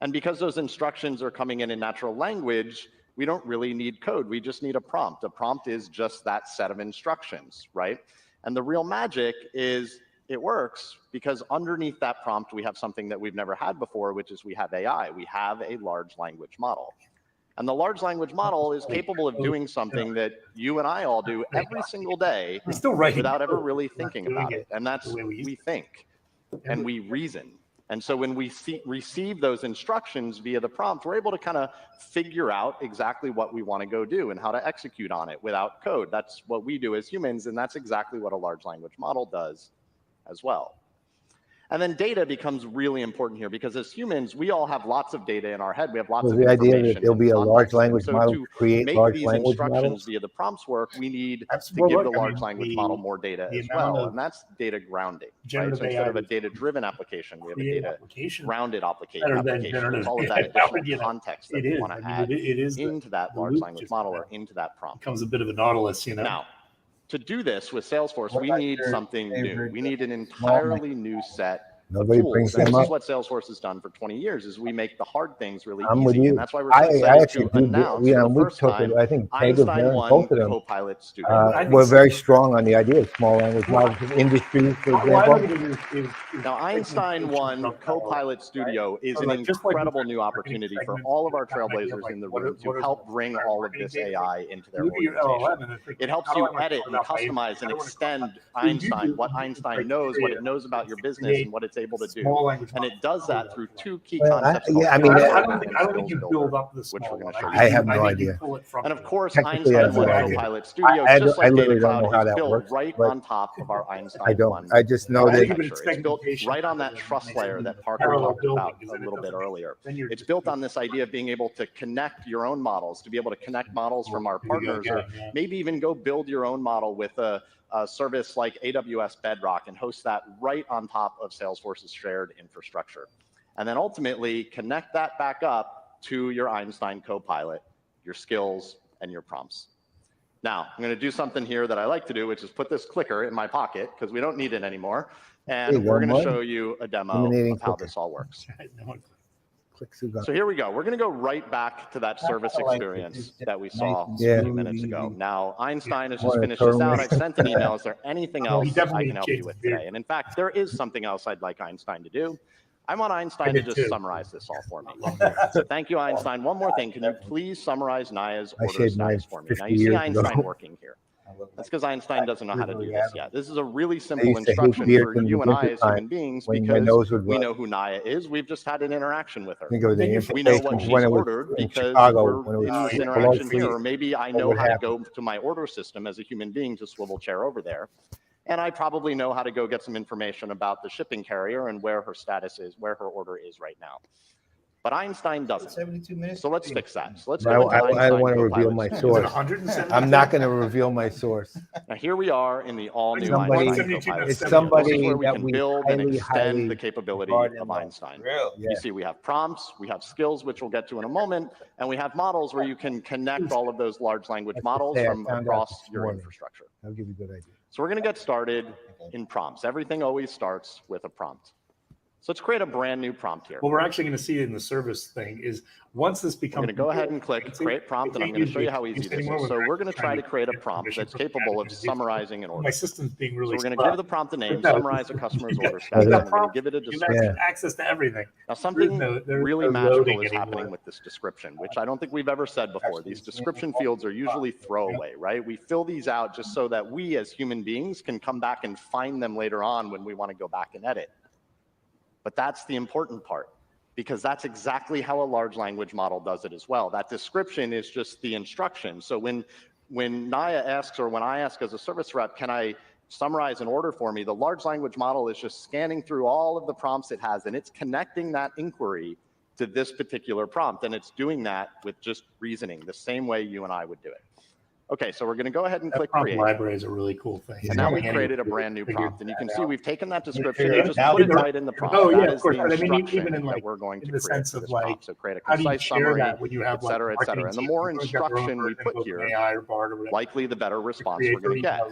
And because those instructions are coming in natural language, we don't really need code. We just need a prompt. A prompt is just that set of instructions, right? And the real magic is it works because underneath that prompt, we have something that we've never had before, which is we have AI. We have a large language model. And the large language model is capable of doing something that you and I all do every single day without ever really thinking about it. And that's we think and we reason. And so when we receive those instructions via the prompt, we're able to kind of figure out exactly what we want to go do and how to execute on it without code. That's what we do as humans, and that's exactly what a large language model does as well. And then data becomes really important here because as humans, we all have lots of data in our head. We have lots of the information. idea that there'll be a large language so model to create make large these language instructions models? via the prompts work, we need to well, give look, the I large mean, language the- model more data the as amount well, of and that's data grounding, right? generative So instead AI of a to data-driven application, we have a create data applications grounded better application. than It's generative all of that AI. additional You know, context that it we is. want I to mean, add it is into that the large loop language just model or into that prompt. becomes a bit of a Nautilus, you know. Now, to do this with Salesforce, What we about need your something new. favorite We need an small entirely new set of Nobody tools. brings And them this is up. what Salesforce has done for 20 years, is we make the hard things really I'm easy. with you. And that's why we're so I excited actually to do. announce You for know, the we first talked. time I think Peg was there, Einstein and 1 both of them. Copilot Studio. We're very strong on the idea of small language models in industries, for Well, I look example. at it as Now, Einstein 1 Copilot Studio is So an like, just like we incredible said, new opportunity for all of our trailblazers in the room to help bring all of this AI into their look at your organization. LLM and it's like, It helps how do you I want to edit code and out my customize and how do I want to code extend out- So Einstein, what Einstein knows, what it knows about your business, and what it's able to do. small language And it does that through 2 key Well, concepts yeah, I called mean, Skills I don't and think Skills you Builder, build up the which small we're going one. to show you. I have no think idea. you pull it from And of course, Technically, I have Einstein no 1 idea. Copilot Studio, I just like Data literally don't Cloud, know how is that built works, right but on top of our Einstein I don't. 1 I just know that architecture. It's built right on that trust layer that Parker talked about a little bit earlier. It's built on this idea of being able to connect your own models, to be able to connect models from our partners, or maybe even go build your own model with a service like AWS Bedrock and host that right on top of Salesforce's shared infrastructure. And then ultimately connect that back up to your Einstein Copilot, your skills, and your prompts. Now, I'm going to do something here that I like to do, which is put this clicker in my pocket because we don't need it anymore. And we're going to show you a demo of how this all works. clicks are gone. So here we go. We're going to go right back to that service experience that we saw a few minutes ago. Now, Einstein has just finished this out. I've sent an email. Is there anything else I can help you with today? And in fact, there is something else I'd like Einstein to do. I want Einstein to just summarize this all for me. So thank you, Einstein. One more thing. Can you please summarize Naya's order status for me? Now, you see Einstein working here. That's because Einstein doesn't know how to do this yet. This is a really simple instruction for you and I as human beings because we know who Naya is. We've just had an interaction with her. We know what she's ordered because we're in this interaction here. Or maybe I know how to go to my order system as a human being to swivel chair over there. And I probably know how to go get some information about the shipping carrier and where her status is, where her order is right now. But Einstein doesn't. 72 minutes. So let's fix that. So let's go into I don't want to reveal my source. I'm not going to reveal my source. Now here we are in the all-new Einstein Copilot. It's somebody this is where we that can we build and highly, extend the capability of Einstein. Yeah. You see, we have prompts, we have skills, which we'll get to in a moment, and we have models where you can connect all of those large language models from across your infrastructure. I'll give you a good idea. So we're going to get started in prompts. Everything always starts with a prompt. So let's create a brand new prompt here. What we're actually going to see in the service thing is once this becomes. I'm going to go ahead and click create prompt, and I'm going to show you how easy this is. So we're going to try to create a prompt that's capable of summarizing an order. My system's being really. So we're going to give the prompt a name, summarize a customer's order status, and we're going to give it a description. Access to everything. Now something really magical is happening with this description, which I don't think we've ever said before. These description fields are usually throwaway, right? We fill these out just so that we as human beings can come back and find them later on when we want to go back and edit. But that's the important part, because that's exactly how a large language model does it as well. That description is just the instruction. So when Naya asks, or when I ask as a service rep, can I summarize an order for me, the large language model is just scanning through all of the prompts it has, and it's connecting that inquiry to this particular prompt. And it's doing that with just reasoning, the same way you and I would do it. Okay, so we're going to go ahead and click create. Library is a really cool thing. And now we've created a brand new prompt, and you can see we've taken that description and just put it right in the prompt. Oh yeah, that of course. is the But I mean, even in instruction like that we're going to in the create sense for of this like, prompt. So create a how do you concise share summary, that when you have et cetera, et cetera. And the more instruction we put here, likely the better response we're going to get.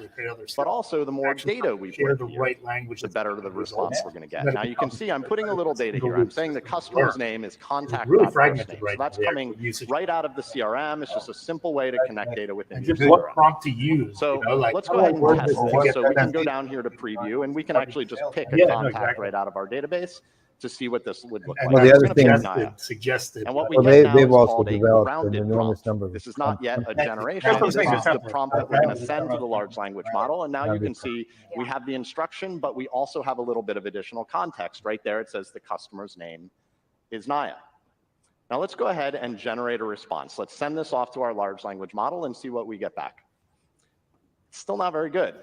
But also the more data we put here, the better the response we're going to get. Now you can see I'm putting a little data here. I'm saying the customer's name is contact.first name. So that's coming right out of the CRM. It's just a simple way to connect data within your CRM. What prompt to use? So let's go ahead and test this. So we can go down here to preview, and we can actually just pick a contact right out of our database to see what this would look like. Well, the other thing suggested. And what we get now is called a an grounded enormous prompt. number of This is not yet a generation. This is the prompt that we're going to send to the large language model. And now you can see we have the instruction, but we also have a little bit of additional context. Right there, it says the customer's name is Naya. Now let's go ahead and generate a response. Let's send this off to our large language model and see what we get back. Still not very good.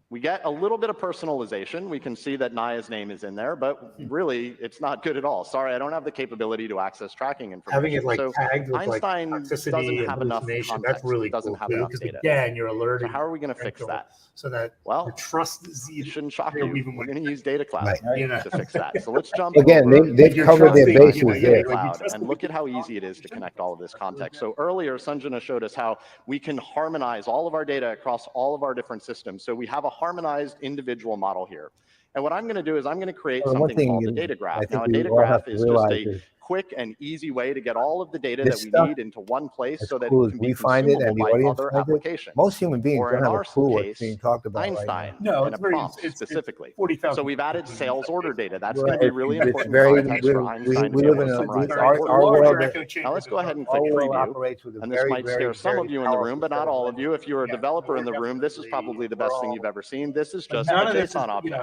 We get a little bit of personalization. We can see that Naya's name is in there, but really it's not good at all. Sorry, I don't have the capability to access tracking information. Having it like so tagged with Einstein like toxicity doesn't have and enough hallucination, context. that's really It doesn't cool have too, enough because data. again, you're alerting. So how are we going to fix that? So that well, the trust is it shouldn't shock you. We're going to use Data Cloud to fix that. So let's jump again. They've covered their bases there. Cloud, and look at how easy it is to connect all of this context. So earlier, Sanjana showed us how we can harmonize all of our data across all of our different systems. So we have a harmonized individual model here. And what I'm going to do is I'm going to create something called a data graph. Now, a data graph is just a quick and easy way to get all of the data that we need into one place so that it can be consumable by other applications. Most human beings or don't in have our a clue what's case, being talked about. Einstein Right in a prompt specifically. So we've added sales order data. That's going to be really important context for Einstein to be able to summarize that order. Now let's go ahead and click preview. And this might scare some of you in the room, but not all of you. If you're a developer in the room, this is probably the best thing you've ever seen. This is just a JSON object.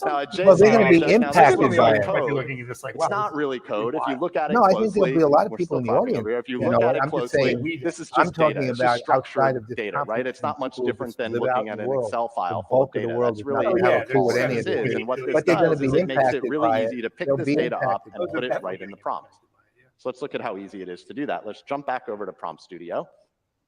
Now, a JSON they're going to be object, impacted by it. It's not really code. If you look at it No, closely, I think there'll be a lot of people in the audience. If you look at it closely, this is just data. It's just structured data, right? It's not much different than looking at an Excel file full of data. That's really all this is. And what this does is it makes it really easy to pick this data up and put it right in the prompt. So let's look at how easy it is to do that. Let's jump back over to Prompt Studio.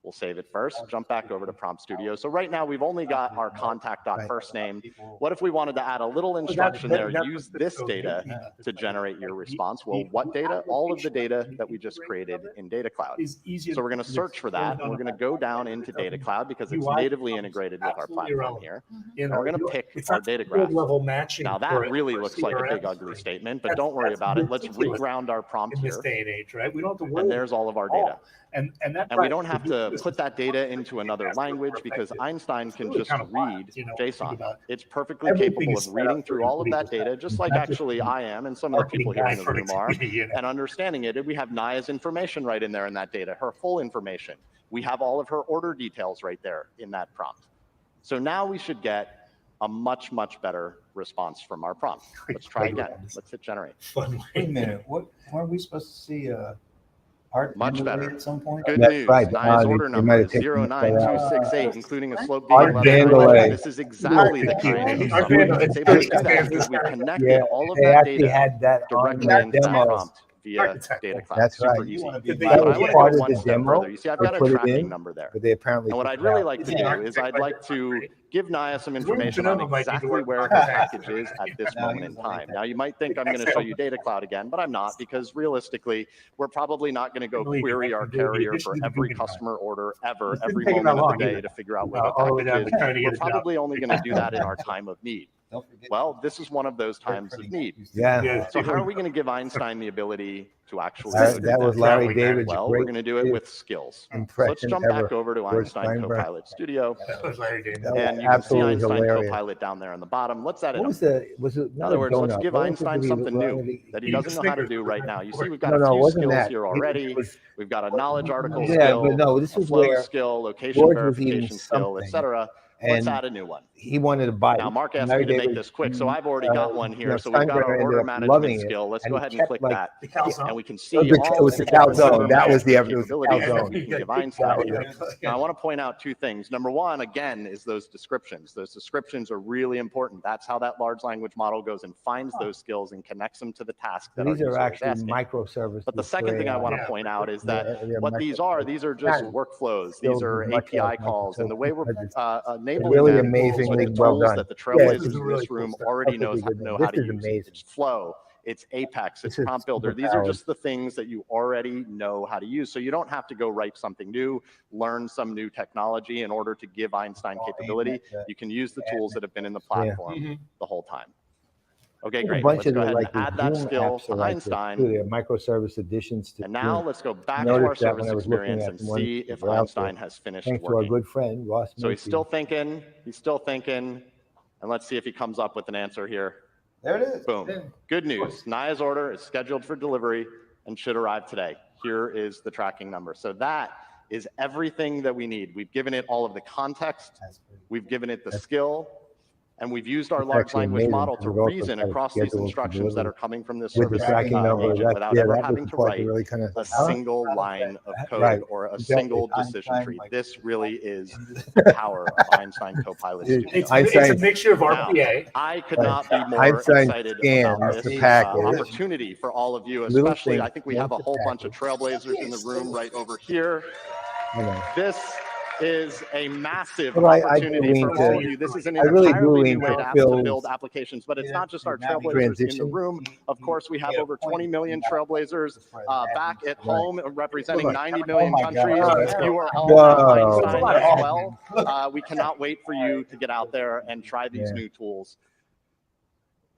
We'll save it first, jump back over to Prompt Studio. So right now we've only got our contact.firstname. What if we wanted to add a little instruction there, use this data to generate your response? Well, what data? All of the data that we just created in Data Cloud. So we're going to search for that, and we're going to go down into Data Cloud because it's natively integrated with our platform here. And we're going to pick our data graph. Now that really looks like a big ugly statement, but don't worry about it. Let's reground our prompt here. In this day and age, right? We don't have to worry. And there's all of our data. And we don't have to put that data into another language because Einstein can just read JSON. It's perfectly capable of reading through all of that data, just like actually I am and some of the people here in the room are, and understanding it. And we have Naya's information right in there in that data, her full information. We have all of her order details right there in that prompt. So now we should get a much, much better response from our prompt. Let's try again. Let's hit generate. Wait a minute. Weren't we supposed to see much better at some point? Good That's news. right. Naya's order number is 09268, including a slope being 11. This is exactly the kind of stuff it's able to do that because we connected all of that data directly into that prompt via Data Cloud. That's Super right. easy. That was part of one the step demo. further. You see, I've got a tracking number there. But they apparently and what I'd really like to do is I'd like to give Naya some information on exactly where her package is at this moment in time. Now, you might think I'm going to show you Data Cloud again, but I'm not, because realistically, we're probably not going to go query our carrier for every customer order ever, every moment of the day to figure out where the package is. We're probably only going to do that in our time of need. Well, this is one of those times of need. Yeah. So how are we going to give Einstein the ability to actually do that was Larry David's well, we're going to do it with skills. So let's jump back over to Einstein Copilot Studio. And you can see Einstein Copilot down there on the bottom. Let's set it up. In other words, let's give Einstein something new that he doesn't know how to do right now. You see, we've got a few skills here already. We've got a knowledge article skill, a flow skill, location verification skill, etc. Let's add a new one. He wanted to buy. Now, Mark asked me to make this quick, so I've already got one here. So we've got our order management skill. Let's go ahead and click that, and we can see all the calzone. That was the calzone. We can give Einstein here. Now, I want to point out two things. Number one, again, is those descriptions. Those descriptions are really important. That's how that large language model goes and finds those skills and connects them to the task that these our are user is asking. Microservices. But the second thing I want to point out is that what these are just workflows. These are API calls, and the way we're enabling really them amazingly with well tools done. that the trailblazers in this room already know how to use. It's Flow, it's Apex, it's Prompt Builder. These are just the things that you already know how to use. So you don't have to go write something new, learn some new technology in order to give Einstein capability. You can use the tools that have been in the platform the whole time. Okay, great. Let's go ahead and add that skill to Einstein. Microservice additions to. And now let's go back to our service experience and see if Einstein has finished working. Thanks to our good friend, Ross. So he's still thinking, and let's see if he comes up with an answer here. There it is. Boom. Good news. Naya's order is scheduled for delivery and should arrive today. Here is the tracking number. So that is everything that we need. We've given it all of the context. We've given it the skill. And we've used our large language model to reason across these instructions that are coming from this service agent without ever having to write a single line of code or a single decision tree. This really is the power of Einstein Copilot Studio. It's a mixture of RPA. Now, I could not be more excited about this opportunity for all of you, especially I think we have a whole bunch of trailblazers in the room right over here. This is a massive opportunity for all of you. This is an entirely new way to build applications, but it's not just our trailblazers in the room. Of course, we have over 20 million trailblazers back at home representing 90 million countries. You are all Einstein as well. We cannot wait for you to get out there and try these new tools.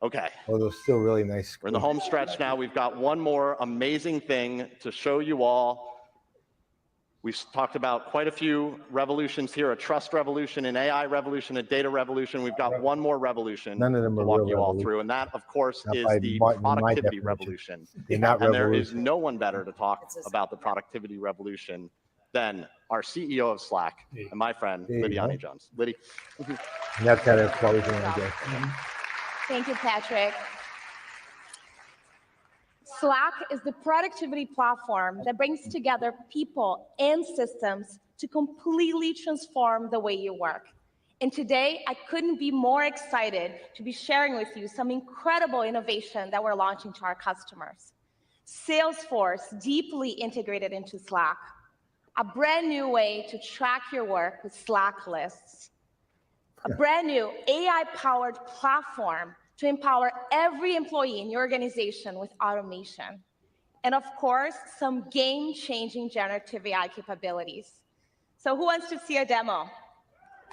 Okay. Oh, those still really nice. We're in the home stretch now. We've got one more amazing thing to show you all. We've talked about quite a few revolutions here, a trust revolution, an AI revolution, a data revolution. We've got one more revolution to walk you all through, and that, of course, is the productivity revolution. And there is no one better to talk about the productivity revolution than our CEO of Slack and my friend, Lidiane Jones. Liddy. That's how that's always going to go. Thank you, Patrick. Slack is the productivity platform that brings together people and systems to completely transform the way you work. And today, I couldn't be more excited to be sharing with you some incredible innovation that we're launching to our customers. Salesforce deeply integrated into Slack. a brand new way to track your work with Slack lists, a brand new AI-powered platform to empower every employee in your organization with automation, and of course, some game-changing generative AI capabilities. So who wants to see a demo?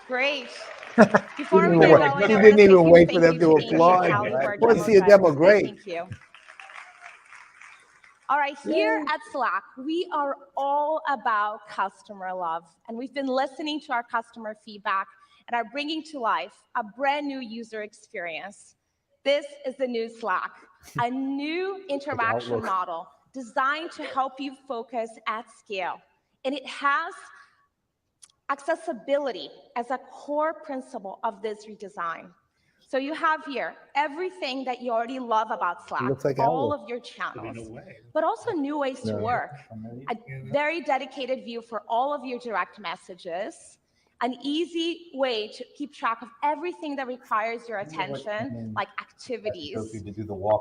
Great. Before we get going, I didn't even wait for thank them you to Amy and applaud. Callie for our Want to demo see a demo? drivers. Great. Thank you. All right, here at Slack, we are all about customer love, and we've been listening to our customer feedback and are bringing to life a brand new user experience. This is the new Slack, a new interaction model designed to help you focus at scale. And it has accessibility as a core principle of this redesign. So you have here everything that you already love about Slack, like all Outlook. of your channels, but also new ways to work, a very dedicated view for all of your direct messages, an easy way to keep track of everything that requires your attention, like activities,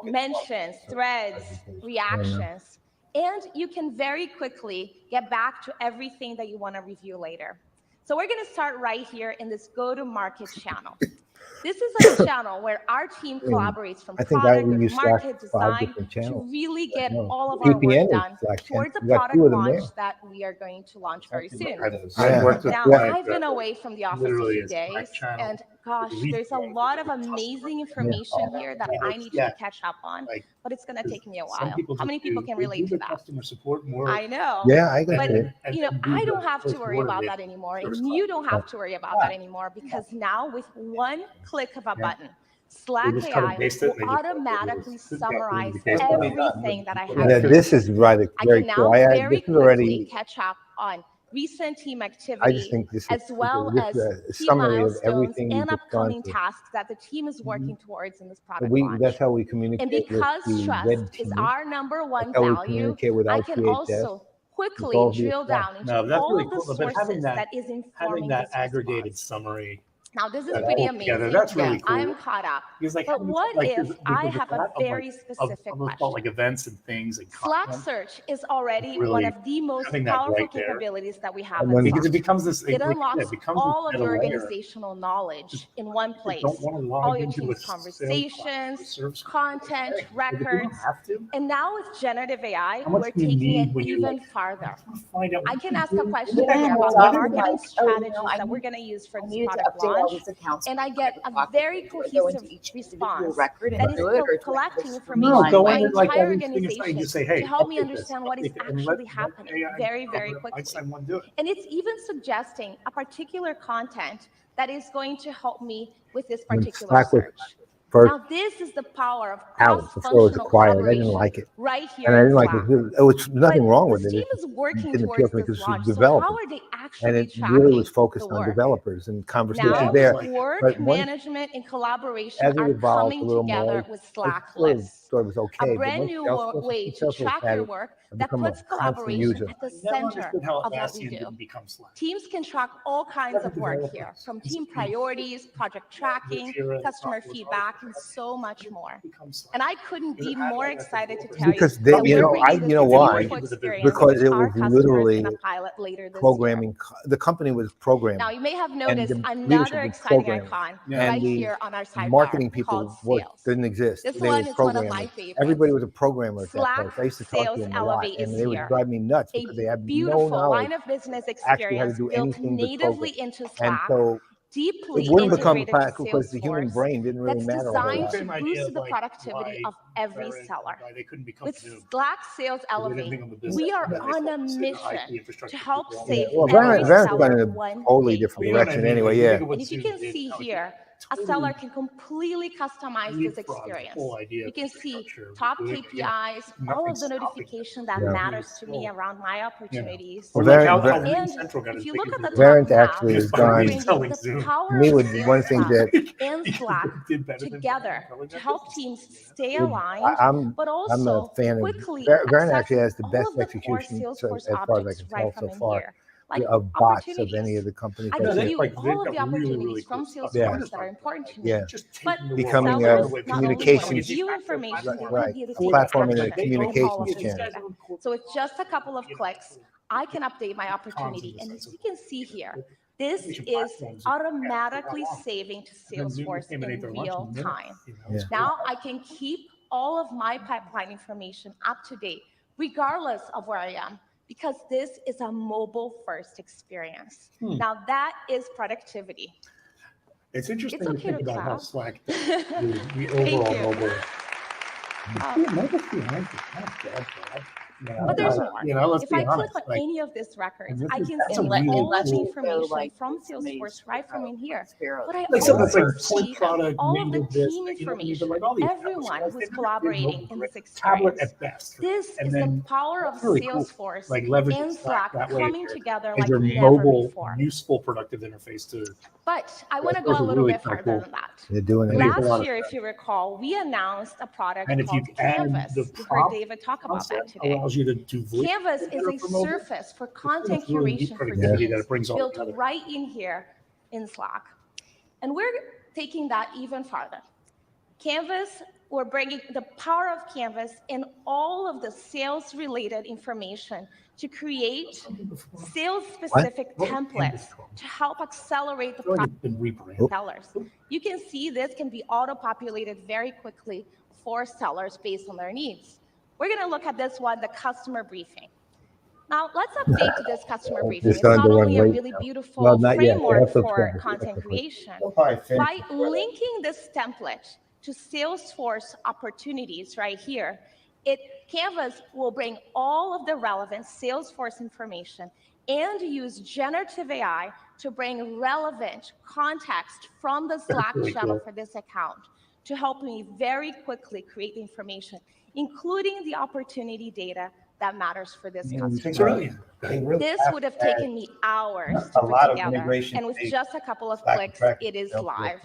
mentions, threads, reactions, and you can very quickly get back to everything that you want to review later. So we're going to start right here in this go-to-market channel. This is a channel where our team collaborates from product, market, design to really get all of our work done towards a product launch that we are going to launch very soon. Now, I've been away from the office a few days, and gosh, there's a lot of amazing information here that I need to catch up on, but it's going to take me a while. How many people can relate to that? Customer support more. I know. Yeah, I got but it. you know, I don't have to worry about that anymore, and you don't have to worry about that anymore, because now with one click of a button, Slack AI will automatically summarize everything that I have. Yeah, this is very cool. Very this is already. catch up on recent team I just activity, think this as well this as a team summary of milestones everything and you've just gone upcoming through. tasks that the team is working towards in this product We, launch. that's how we communicate And with because the trust red is team. our number one That's how we value, communicate with I our can THS. also quickly all via drill Slack. down into No, that's all really of the cool. But sources that is informing that this aggregated response. summary. Now, this is that pretty pulled together, amazing. that's really cool. I'm caught up. Because like, But what if I have a very specific of question? like events and things and Slack content. Search is already Really one of the most having that powerful right there. capabilities that we have Because at Slack. it becomes this, It like, unlocks becomes all of this your layer. organizational knowledge in one place. Don't want to log All your into team's a conversations, sales content, If you records. don't have to, And now with generative AI, how much we're do you taking need it when you, even like, farther. find out I what can to ask a do? question Yeah, here well, about the I marketing didn't strategies I that we're need- going to use for I this needed to product update all launch, these accounts. and I get a Pocket. very Do I go cohesive into each individual response record and that is do it, or do I collecting just information No, go from my in and like entire everything is like, organization just say, hey, to help me update this, understand what is update it, and actually let happening AI very, very I quickly. sign one, do it. And it's even suggesting a particular content that is going to help me with this When particular Slack was search. first Now, this is the power of out before it was cross-functional acquired, I collaboration didn't like it. right here And I in didn't like Slack. it. There was nothing But wrong with this it. team It is just working didn't appeal towards to me this because it was launch. So developers. how are they And actually it really was tracking focused the on work? developers and conversations Now, there. work But once, management and collaboration as it are evolved a coming little together more, with I Slack still lists. thought it was okay. A But brand once new Salesforce, way to Salesforce track had your it, work I've that become a puts constant collaboration user. at the I never center understood how of what we Atlassian do. didn't become Slack. Teams can track all kinds of work here, from team priorities, project tracking, customer feedback, and so much more. And I couldn't be more excited to tell you Because that they, we're bringing this why? beautiful experience Because to it our was customers literally in a pilot later this year. programming. The company was programming. Now, you may have And noticed the leadership another was exciting programming. icon And right the here on our sidebar marketing called people Sales. didn't exist. This They one were is one of my programmers. favorites. Everybody was a programmer at that Slack place. I used to talk Sales to them a lot, Elevate and is they would here. drive me nuts A because they had no beautiful knowledge line of business actually how to experience do built anything but natively program. into And Slack, so deeply it wouldn't become integrated to practical because the human Salesforce, brain didn't really that's matter a whole designed lot. to boost the productivity of every seller. They couldn't become With Zoom. Slack Sales Elevate, we are on a mission to help save Well, every Verant's seller going in a one totally day different a direction week. anyway, yeah. And if you can see here, a seller can completely customize this experience. You can see top KPIs, all of the notification that matters to me around my opportunities. Well, And if you look at the top Verant nav, actually has we're gone, bringing the to power me, of with one Sales thing Cloud that and Slack together to help teams stay aligned, but I'm a also fan of, quickly Verant access actually has the all best of the core execution Salesforce as far as I objects can right tell from so in far. here. like of bots of opportunities. any of the companies. I that give they- you all of the opportunities from Salesforce that are important to me. Yeah. But Becoming a sellers not only want to communications- view information, they want Right. to be able A to take platform and a advantage of all of communications this channel. data. So with just a couple of clicks, I can update my opportunity. And as you can see here, this is automatically saving to Salesforce in real time. Yeah. Now I can keep all of my pipeline information up to date, regardless of where I am, because this is a mobile-first experience. Now that is productivity. It's interesting It's to okay think to about how clap. Slack, the Thank overall you. mobile. Mobile's behind it. Not bad, Brad. But there's more. You know, let's If be I click honest. on Like, any of these records, this I is- can that's a see really all of the cool- information from Salesforce right from in here. But I like something that's also like point see product, all of the native this, team you know what I mean? information, But like all these everyone apps, who's they never did collaborating mobile, in right? this Tablet experience. at best. This And is the then power of that's really cool. Salesforce Like leveraging and Slack Slack that way coming as together as like your never mobile, before. useful, productive interface to. But I want to go Salesforce a is little really bit kinda further cool. than that. They're doing it. Last year, if you recall, we announced a product And if you called add Canvas. the You heard prompt David talk about that concept, today. allows you to do voice Canvas is better a for mobile. surface for content It's really neat curation for productivity that teams it brings all built together. right in here in Slack. And we're taking that even farther. Canvas, we're bringing the power of Canvas and all of the sales-related information to create sales-specific templates to help accelerate the process for sellers. You can see this can be auto-populated very quickly for sellers based on their needs. We're going to look at this one, the customer briefing. Now, let's update to this customer briefing. It's It's not starting to run only a late really now. beautiful Well, not yet. They framework have to for finish. content creation, They'll probably finish by linking this template to Salesforce opportunities right here, Canvas will bring all of the relevant Salesforce information and use generative AI to bring relevant context from the Slack really channel cool. for this account to help me very quickly create the information, including the opportunity data that matters for this customer. This would have taken me hours to put together, and with just a couple of clicks, it is live.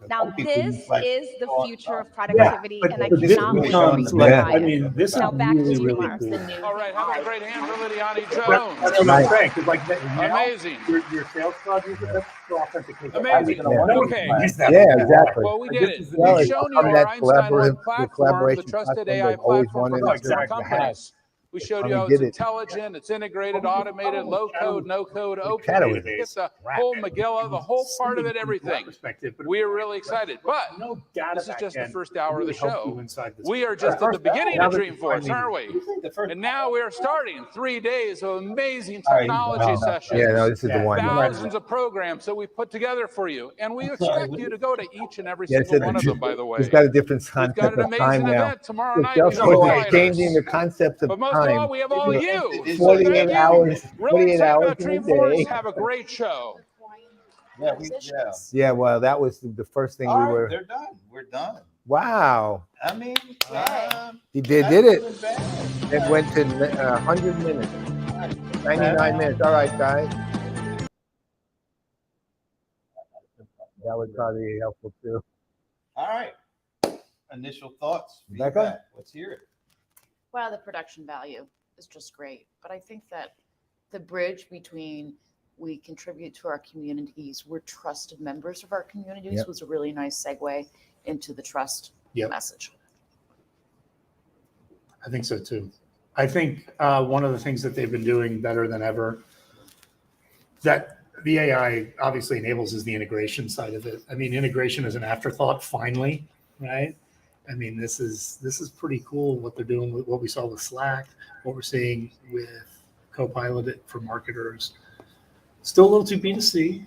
Now, this is the future of productivity, and I this cannot wait for becomes you like, to try I it. mean, this is Now, back to really, you, really Mark. cool. All right, how about a great hand for Lidiane That's what I'm Jones? saying, 'cause like now, Amazing. Your sales cloud user, that's for authentication. Amazing. No one Okay. can use that. Yeah, exactly. Well, we Like, did this it. is the Well, We've it's shown you become our that Einstein One the platform, the collaboration trusted platform AI they've always platform for wanted customer to have. companies. We showed you how finally it's did it. intelligent, it's integrated, automated, low code, no code, open. Catalyst. It's the whole Megillah, the whole part of it, everything. We are really excited. But this is just the first hour of the show. We are just at the beginning of Dreamforce, aren't we? And now we are starting 3 days of amazing technology sessions. Yeah, no, this is the one. Thousands of programs that we put together for you. And we expect you to go to each and every Yeah, single one of them, by the way. It's got a different We've concept got an of time amazing now. event tomorrow The night. We know Salesforce is it's changing the concept of But most time. of all, we have all you. So 48 thank you. hours, Really 48 excited hours about in a Dreamforce. day. Have a great show. Yeah, well, that was the first thing we were. They're done. We're done. Wow. I mean, They did it. It went to 100 minutes. 99 minutes. All right, guys. That would probably be helpful too. all right. Initial thoughts. Becca? Feedback. Let's hear it. Well, the production value is just great. But I think that the bridge between we contribute to our communities, we're trusted members of our communities, Yep. was a really nice segue into the trust message. I think so too. I think one of the things that they've been doing better than ever that the AI obviously enables is the integration side of it. I mean, integration is an afterthought finally, right? I mean, this is pretty cool what they're doing with what we saw with Slack, what we're seeing with Copilot for marketers. Still a little too B2C.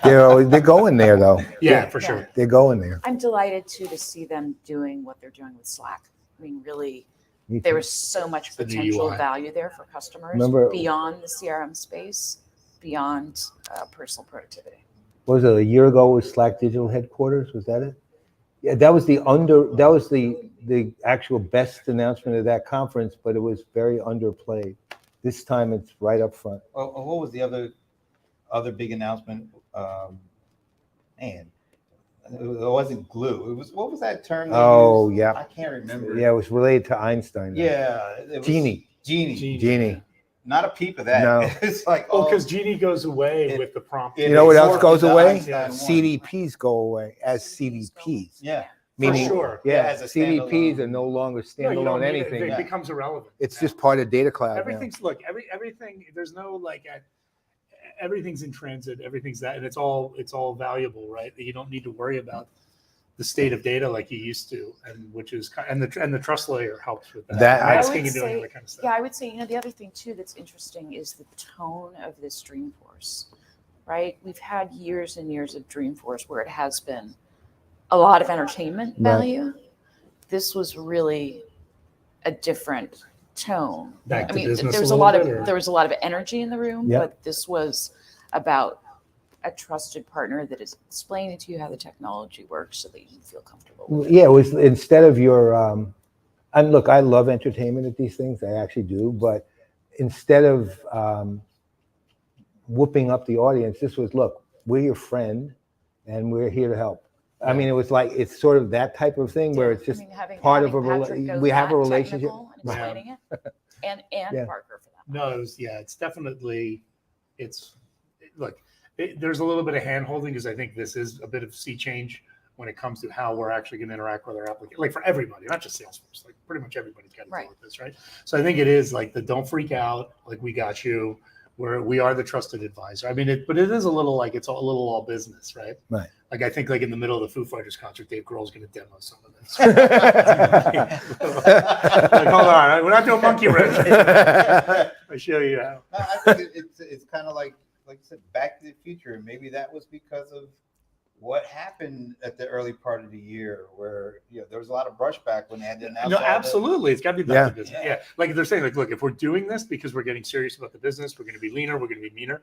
They're going there though. Yeah, for sure. They're going there. I'm delighted too to see them doing what they're doing with Slack. I mean, really, Me there too. was so much The new potential UI. value there for customers Remember- beyond the CRM space, beyond personal productivity. What was it, a year ago with Slack Digital Headquarters? Was that it? Yeah, that was the actual best announcement of that conference, but it was very underplayed. This time it's right up front. Well, what was the other big announcement? Man, it wasn't glue. It was, what was that term? they Oh, used? yeah. I can't remember. Yeah, it was related to Einstein. Yeah. It was Genie. Genie. Genie. not a peep of that. No. It's like, Well, because Genie goes away with the prompt. You know what else goes away? Yeah. CDPs go away as CDPs. Yeah. Meaning, For sure. yeah, as a CDPs standalone. are no longer No, you standalone don't need it. anything. It becomes irrelevant. It's just part of Data Cloud now. Everything's look. Everything. There's no like. Everything's in transit. Everything's that, and it's all valuable, right? You don't need to worry about the state of data like you used to, and which is and the trust layer helps with that. Masking and doing all that kind of stuff. Yeah, I would say, the other thing too that's interesting is the tone of this Dreamforce, right? We've had years and years of Dreamforce where it has been a lot of entertainment value. This was really a different tone. Back to business there was a lot of energy in the room, but this was about a trusted partner that is explaining to you how the technology works so that you feel comfortable with it. Yeah, it was instead of your and look, I love entertainment at these things, I actually do, but instead of whooping up the audience, this was, look, we're your friend and we're here to help. I mean, it was like, it's sort of that type of thing where it's just part of a relationship. We have a relationship. Explaining it, and Parker for that. No, it's definitely, look, there's a little bit of hand holding because I think this is a bit of sea change when it comes to how we're actually going to interact with our application, like for everybody, not just Salesforce, like pretty much everybody's got to deal with this, right? So I think it is like the don't freak out, like we got you. We are the trusted advisor. I mean, but it is a little like it's a little all business, right? Right. Like I think like in the middle of the Foo Fighters concert, Dave Grohl's going to demo some of this. Like, hold on, we're not doing monkey wrench. I show you how. I think it's kind of like you said, Back to the Future. Maybe that was because of what happened at the early part of the year where there was a lot of brushback when they had to announce. No, absolutely. It's got to be back to business. Yeah. Like they're saying, like, look, if we're doing this because we're getting serious about the business, we're going to be leaner, we're going to be meaner,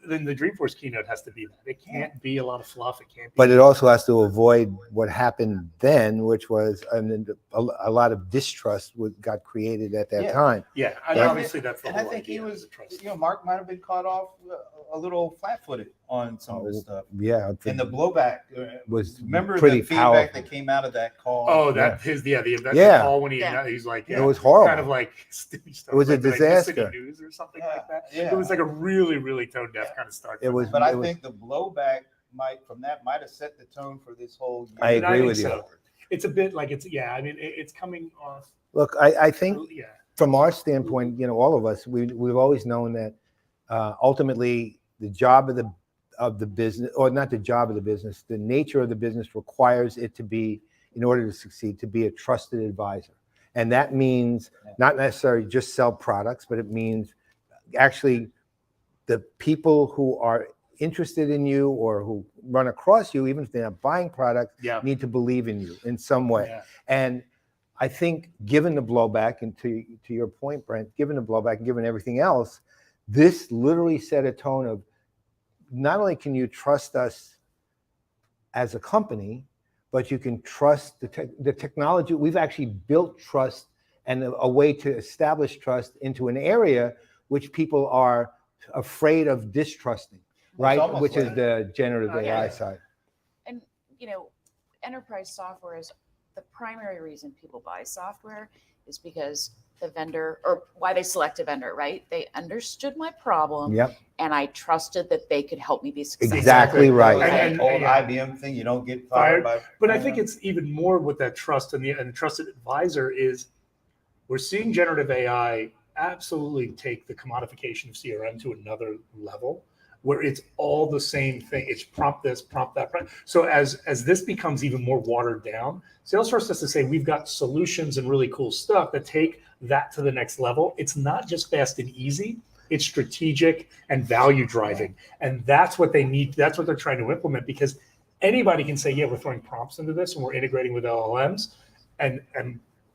then the Dreamforce keynote has to be that. It can't be a lot of fluff. It can't be. But it also has to avoid what happened then, which was a lot of distrust got created at that time. Yeah, and obviously that's the whole idea. I think he was, Mark might have been caught off a little flat-footed on some of this stuff. Yeah. And the blowback was remember pretty the feedback powerful that came out of that call. Oh, that the call when he's like, it was horrible. Kind of like it was a disaster. Like News or something like that. Yeah. It was like a really, really tone deaf kind of start. It was, but I think the blowback might have set the tone for this whole year. I agree with you. It's a bit like I mean, it's coming off. Look, I think from our standpoint, all of us, we've always known that ultimately the job of the business, or not the job of the business, the nature of the business requires it to be, in order to succeed, to be a trusted advisor. And that means not necessarily just sell products, but it means actually the people who are interested in you or who run across you, even if they're not buying products, need to believe in you in some way. Yeah. And I think given the blowback, and to your point, Brent, given the blowback and given everything else, this literally set a tone of not only can you trust us as a company, but you can trust the technology. We've actually built trust and a way to establish trust into an area which people are afraid of distrusting, right? Which is the generative AI side. And, enterprise software is the primary reason people buy software is because the vendor, or why they select a vendor, right? They understood my problem, and I trusted that they could help me be successful. Exactly right. And old IBM thing, you don't get fired by. But I think it's even more with that trust and the trusted advisor is we're seeing generative AI absolutely take the commodification of CRM to another level, where it's all the same thing. It's prompt this, prompt that. So as this becomes even more watered down, Salesforce has to say, we've got solutions and really cool stuff that take that to the next level. It's not just fast and easy. It's strategic and value driving. And that's what they need. That's what they're trying to implement, because anybody can say, yeah, we're throwing prompts into this and we're integrating with LLMs and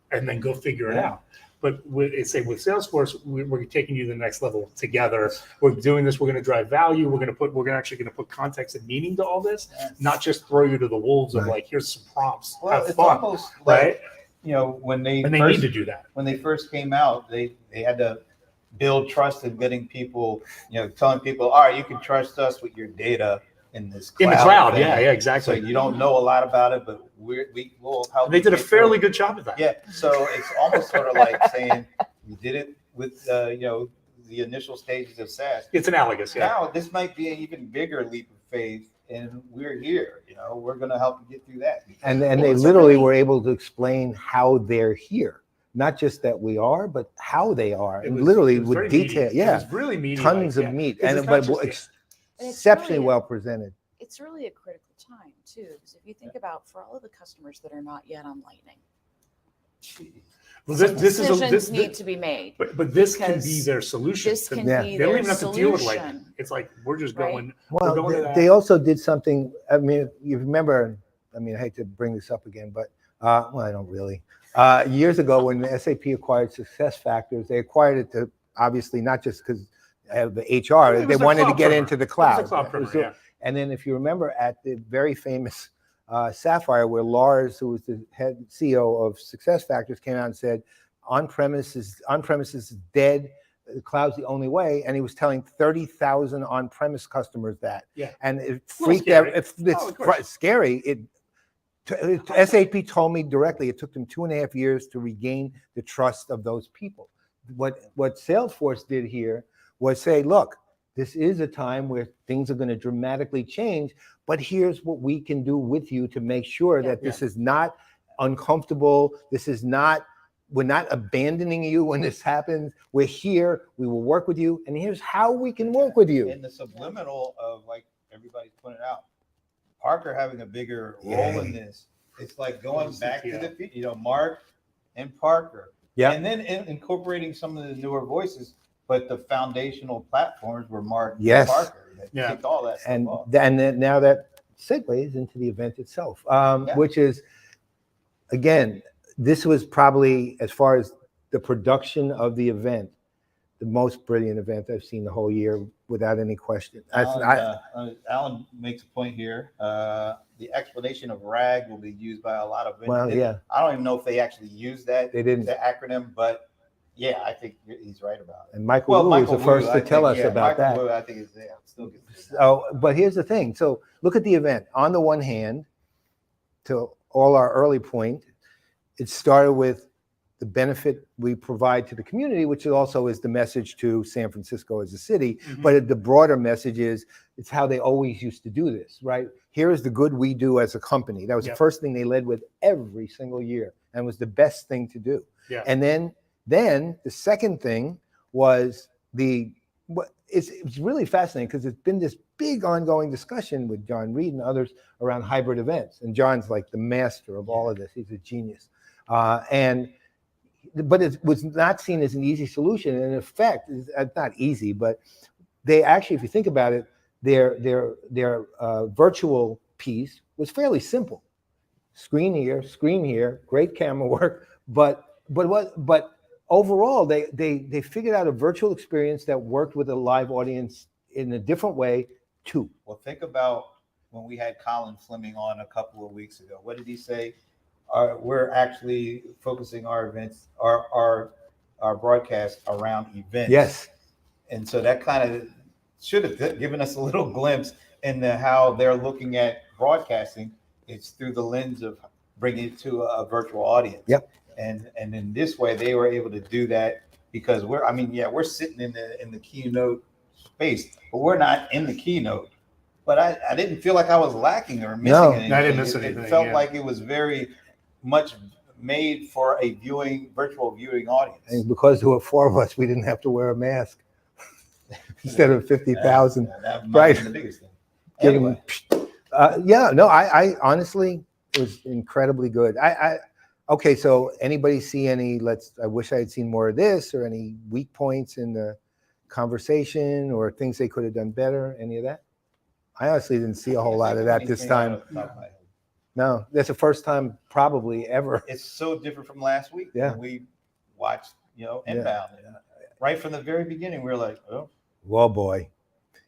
then go figure it out. But with Salesforce, we're taking you to the next level together. We're doing this. We're going to drive value. We're actually going to put context and meaning to all this, not just throw you to the wolves of like, here's some prompts. Well, have fun, almost right? Like, when they need to do that. When they first came out, they had to build trust and getting people, telling people, all right, you can trust us with your data in this cloud. In the cloud, yeah, exactly. So you don't know a lot about it, but we will help. They did a fairly good job of that. Yeah, so it's almost sort of like saying you did it with the initial stages of SaaS. It's analogous, yeah. Now this might be an even bigger leap of faith, and we're here. We're going to help you get through that. And they literally were able to explain how they're here. Not just that we are, but how they are, and literally with detail. Meaty. Yeah, it was really meaty, tons of meat, and but exceptionally well presented. It's really a critical time too, because if you think about for all of the customers that are not yet on Lightning, well, decisions need to be made. But this can be their solution. This can They be don't their even have to deal with Lightning. It's like we're just going. Well, we're going to that. they also did something. I mean, you remember? I mean, I hate to bring this up again, but well, I don't really. Years ago, when the SAP acquired SuccessFactors, they acquired it to obviously not just because of the HR, they wanted to get into the cloud. And then, if you remember, at the very famous Sapphire, where Lars, who was the head CEO of SuccessFactors, came out and said, on-premise is dead. The cloud's the only way, and he was telling 30,000 on-premise customers that. Yeah. And it freaked out. It's scary. SAP told me directly it took them 2.5 years to regain the trust of those people. What Salesforce did here was say, look, this is a time where things are going to dramatically change, but here's what we can do with you to make sure that this is not uncomfortable. This is not, we're not abandoning you when this happens. We're here. We will work with you. And here's how we can work with you. And the subliminal of, like everybody's pointed out, Parker having a bigger role in this. It's like going back to the future, Mark and Parker. Yeah. And then incorporating some of the newer voices, but the foundational platforms were Mark Yes. and Parker that kicked all that stuff off. And then now that segues into the event itself, which is, again, this was probably, as far as the production of the event, the most brilliant event I've seen the whole year, without any question. Alan makes a point here. The explanation of RAG will be used by a lot of vendors. Well, yeah. I don't even know if they actually use that. They didn't. The acronym, but yeah, I think he's right about it. And Michael Wu was the first to tell us about that. Wu, I think is still good. So, but here's the thing. So look at the event. On the one hand, to all our early point, it started with the benefit we provide to the community, which also is the message to San Francisco as a city. But the broader message is, it's how they always used to do this, right? Here is the good we do as a company. That was the first thing they led with every single year, and was the best thing to do. Yeah. And then the second thing was it's really fascinating, because it's been this big ongoing discussion with John Reed and others around hybrid events. And John's like the master of all of this. He's a genius. But it was not seen as an easy solution. And in effect, it's not easy, but they actually, if you think about it, their virtual piece was fairly simple. Screen here, great camera work, but overall, they figured out a virtual experience that worked with a live audience in a different way too. Well, think about when we had Colin Fleming on a couple of weeks ago. What did he say? We're actually focusing our events, our broadcast around events. Yes. And so that kind of should have given us a little glimpse into how they're looking at broadcasting. It's through the lens of bringing it to a virtual audience. Yep. And in this way, they were able to do that because we're sitting in the Keynote space, but we're not in the Keynote. But I didn't feel like I was lacking or missing anything. I didn't miss anything. It felt like it was very much made for a virtual viewing audience. And because there were 4 of us, we didn't have to wear a mask instead of 50,000. That might be the biggest thing. Anyway. I honestly, it was incredibly good. Okay, so anybody see any, I wish I had seen more of this, or any weak points in the conversation, or things they could have done better, any of that? I honestly didn't see a whole lot of that this time. No, that's the first time probably ever. It's so different from last week. Yeah. When we watched, Inbound. Right from the very beginning, we were like, oh. Well, boy.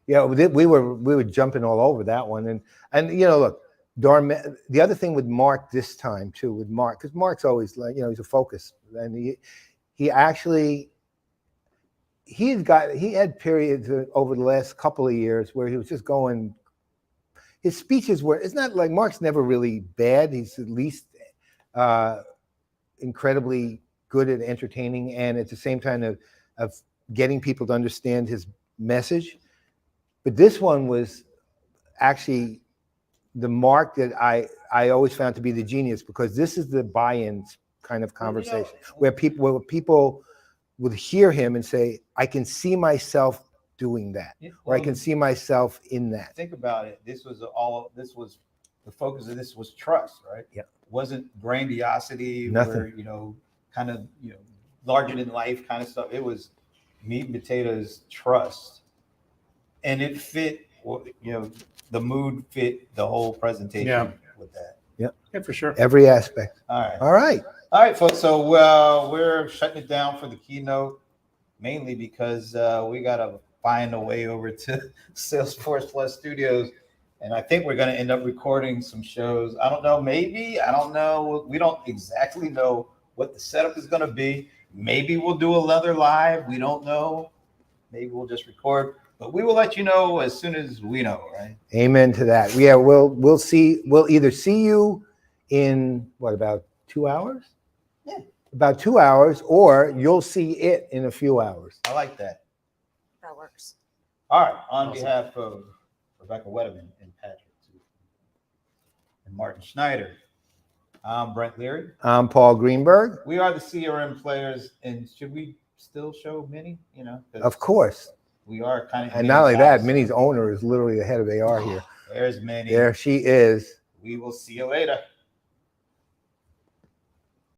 Yeah, we were jumping all over that one. And look, the other thing with Mark this time too, because Mark's always like, he's a focus. And he had periods over the last couple of years where he was just going. His speeches it's not like Mark's never really bad. He's at least incredibly good at entertaining, and at the same time of getting people to understand his message. But this one was actually the mark that I always found to be the genius, because this is the buy-in kind of conversation where people would hear him and say, I can see myself doing that, or I can see myself in that. Think about it. The focus of this was trust, right? Yeah. It wasn't grandiosity, Nothing. or, kind of, larger than life kind of stuff. It was meat and potatoes trust. And it fit, the mood fit the whole presentation with that. Yeah, for sure. Every aspect. All right, folks. So we're shutting it down for the keynote, mainly because we got to find a way over to Salesforce Plus Studios. And I think we're going to end up recording some shows. I don't know, maybe. I don't know. We don't exactly know what the setup is going to be. Maybe we'll do another live. We don't know. Maybe we'll just record. But we will let you know as soon as we know, right? Amen to that. Yeah, we'll see. We'll either see you in about 2 hours? Yeah. About 2 hours, or you'll see it in a few hours. I like that. That works. All right. On behalf of Rebecca Wetterman and Patrick and Martin Schneider, I'm Brent Leary. I'm Paul Greenberg. We are the CRM Players, and should we still show Minnie? Of course. We are kind of. And not only that, Minnie's owner is literally the head of AR here. There's Minnie. There she is. We will see you later.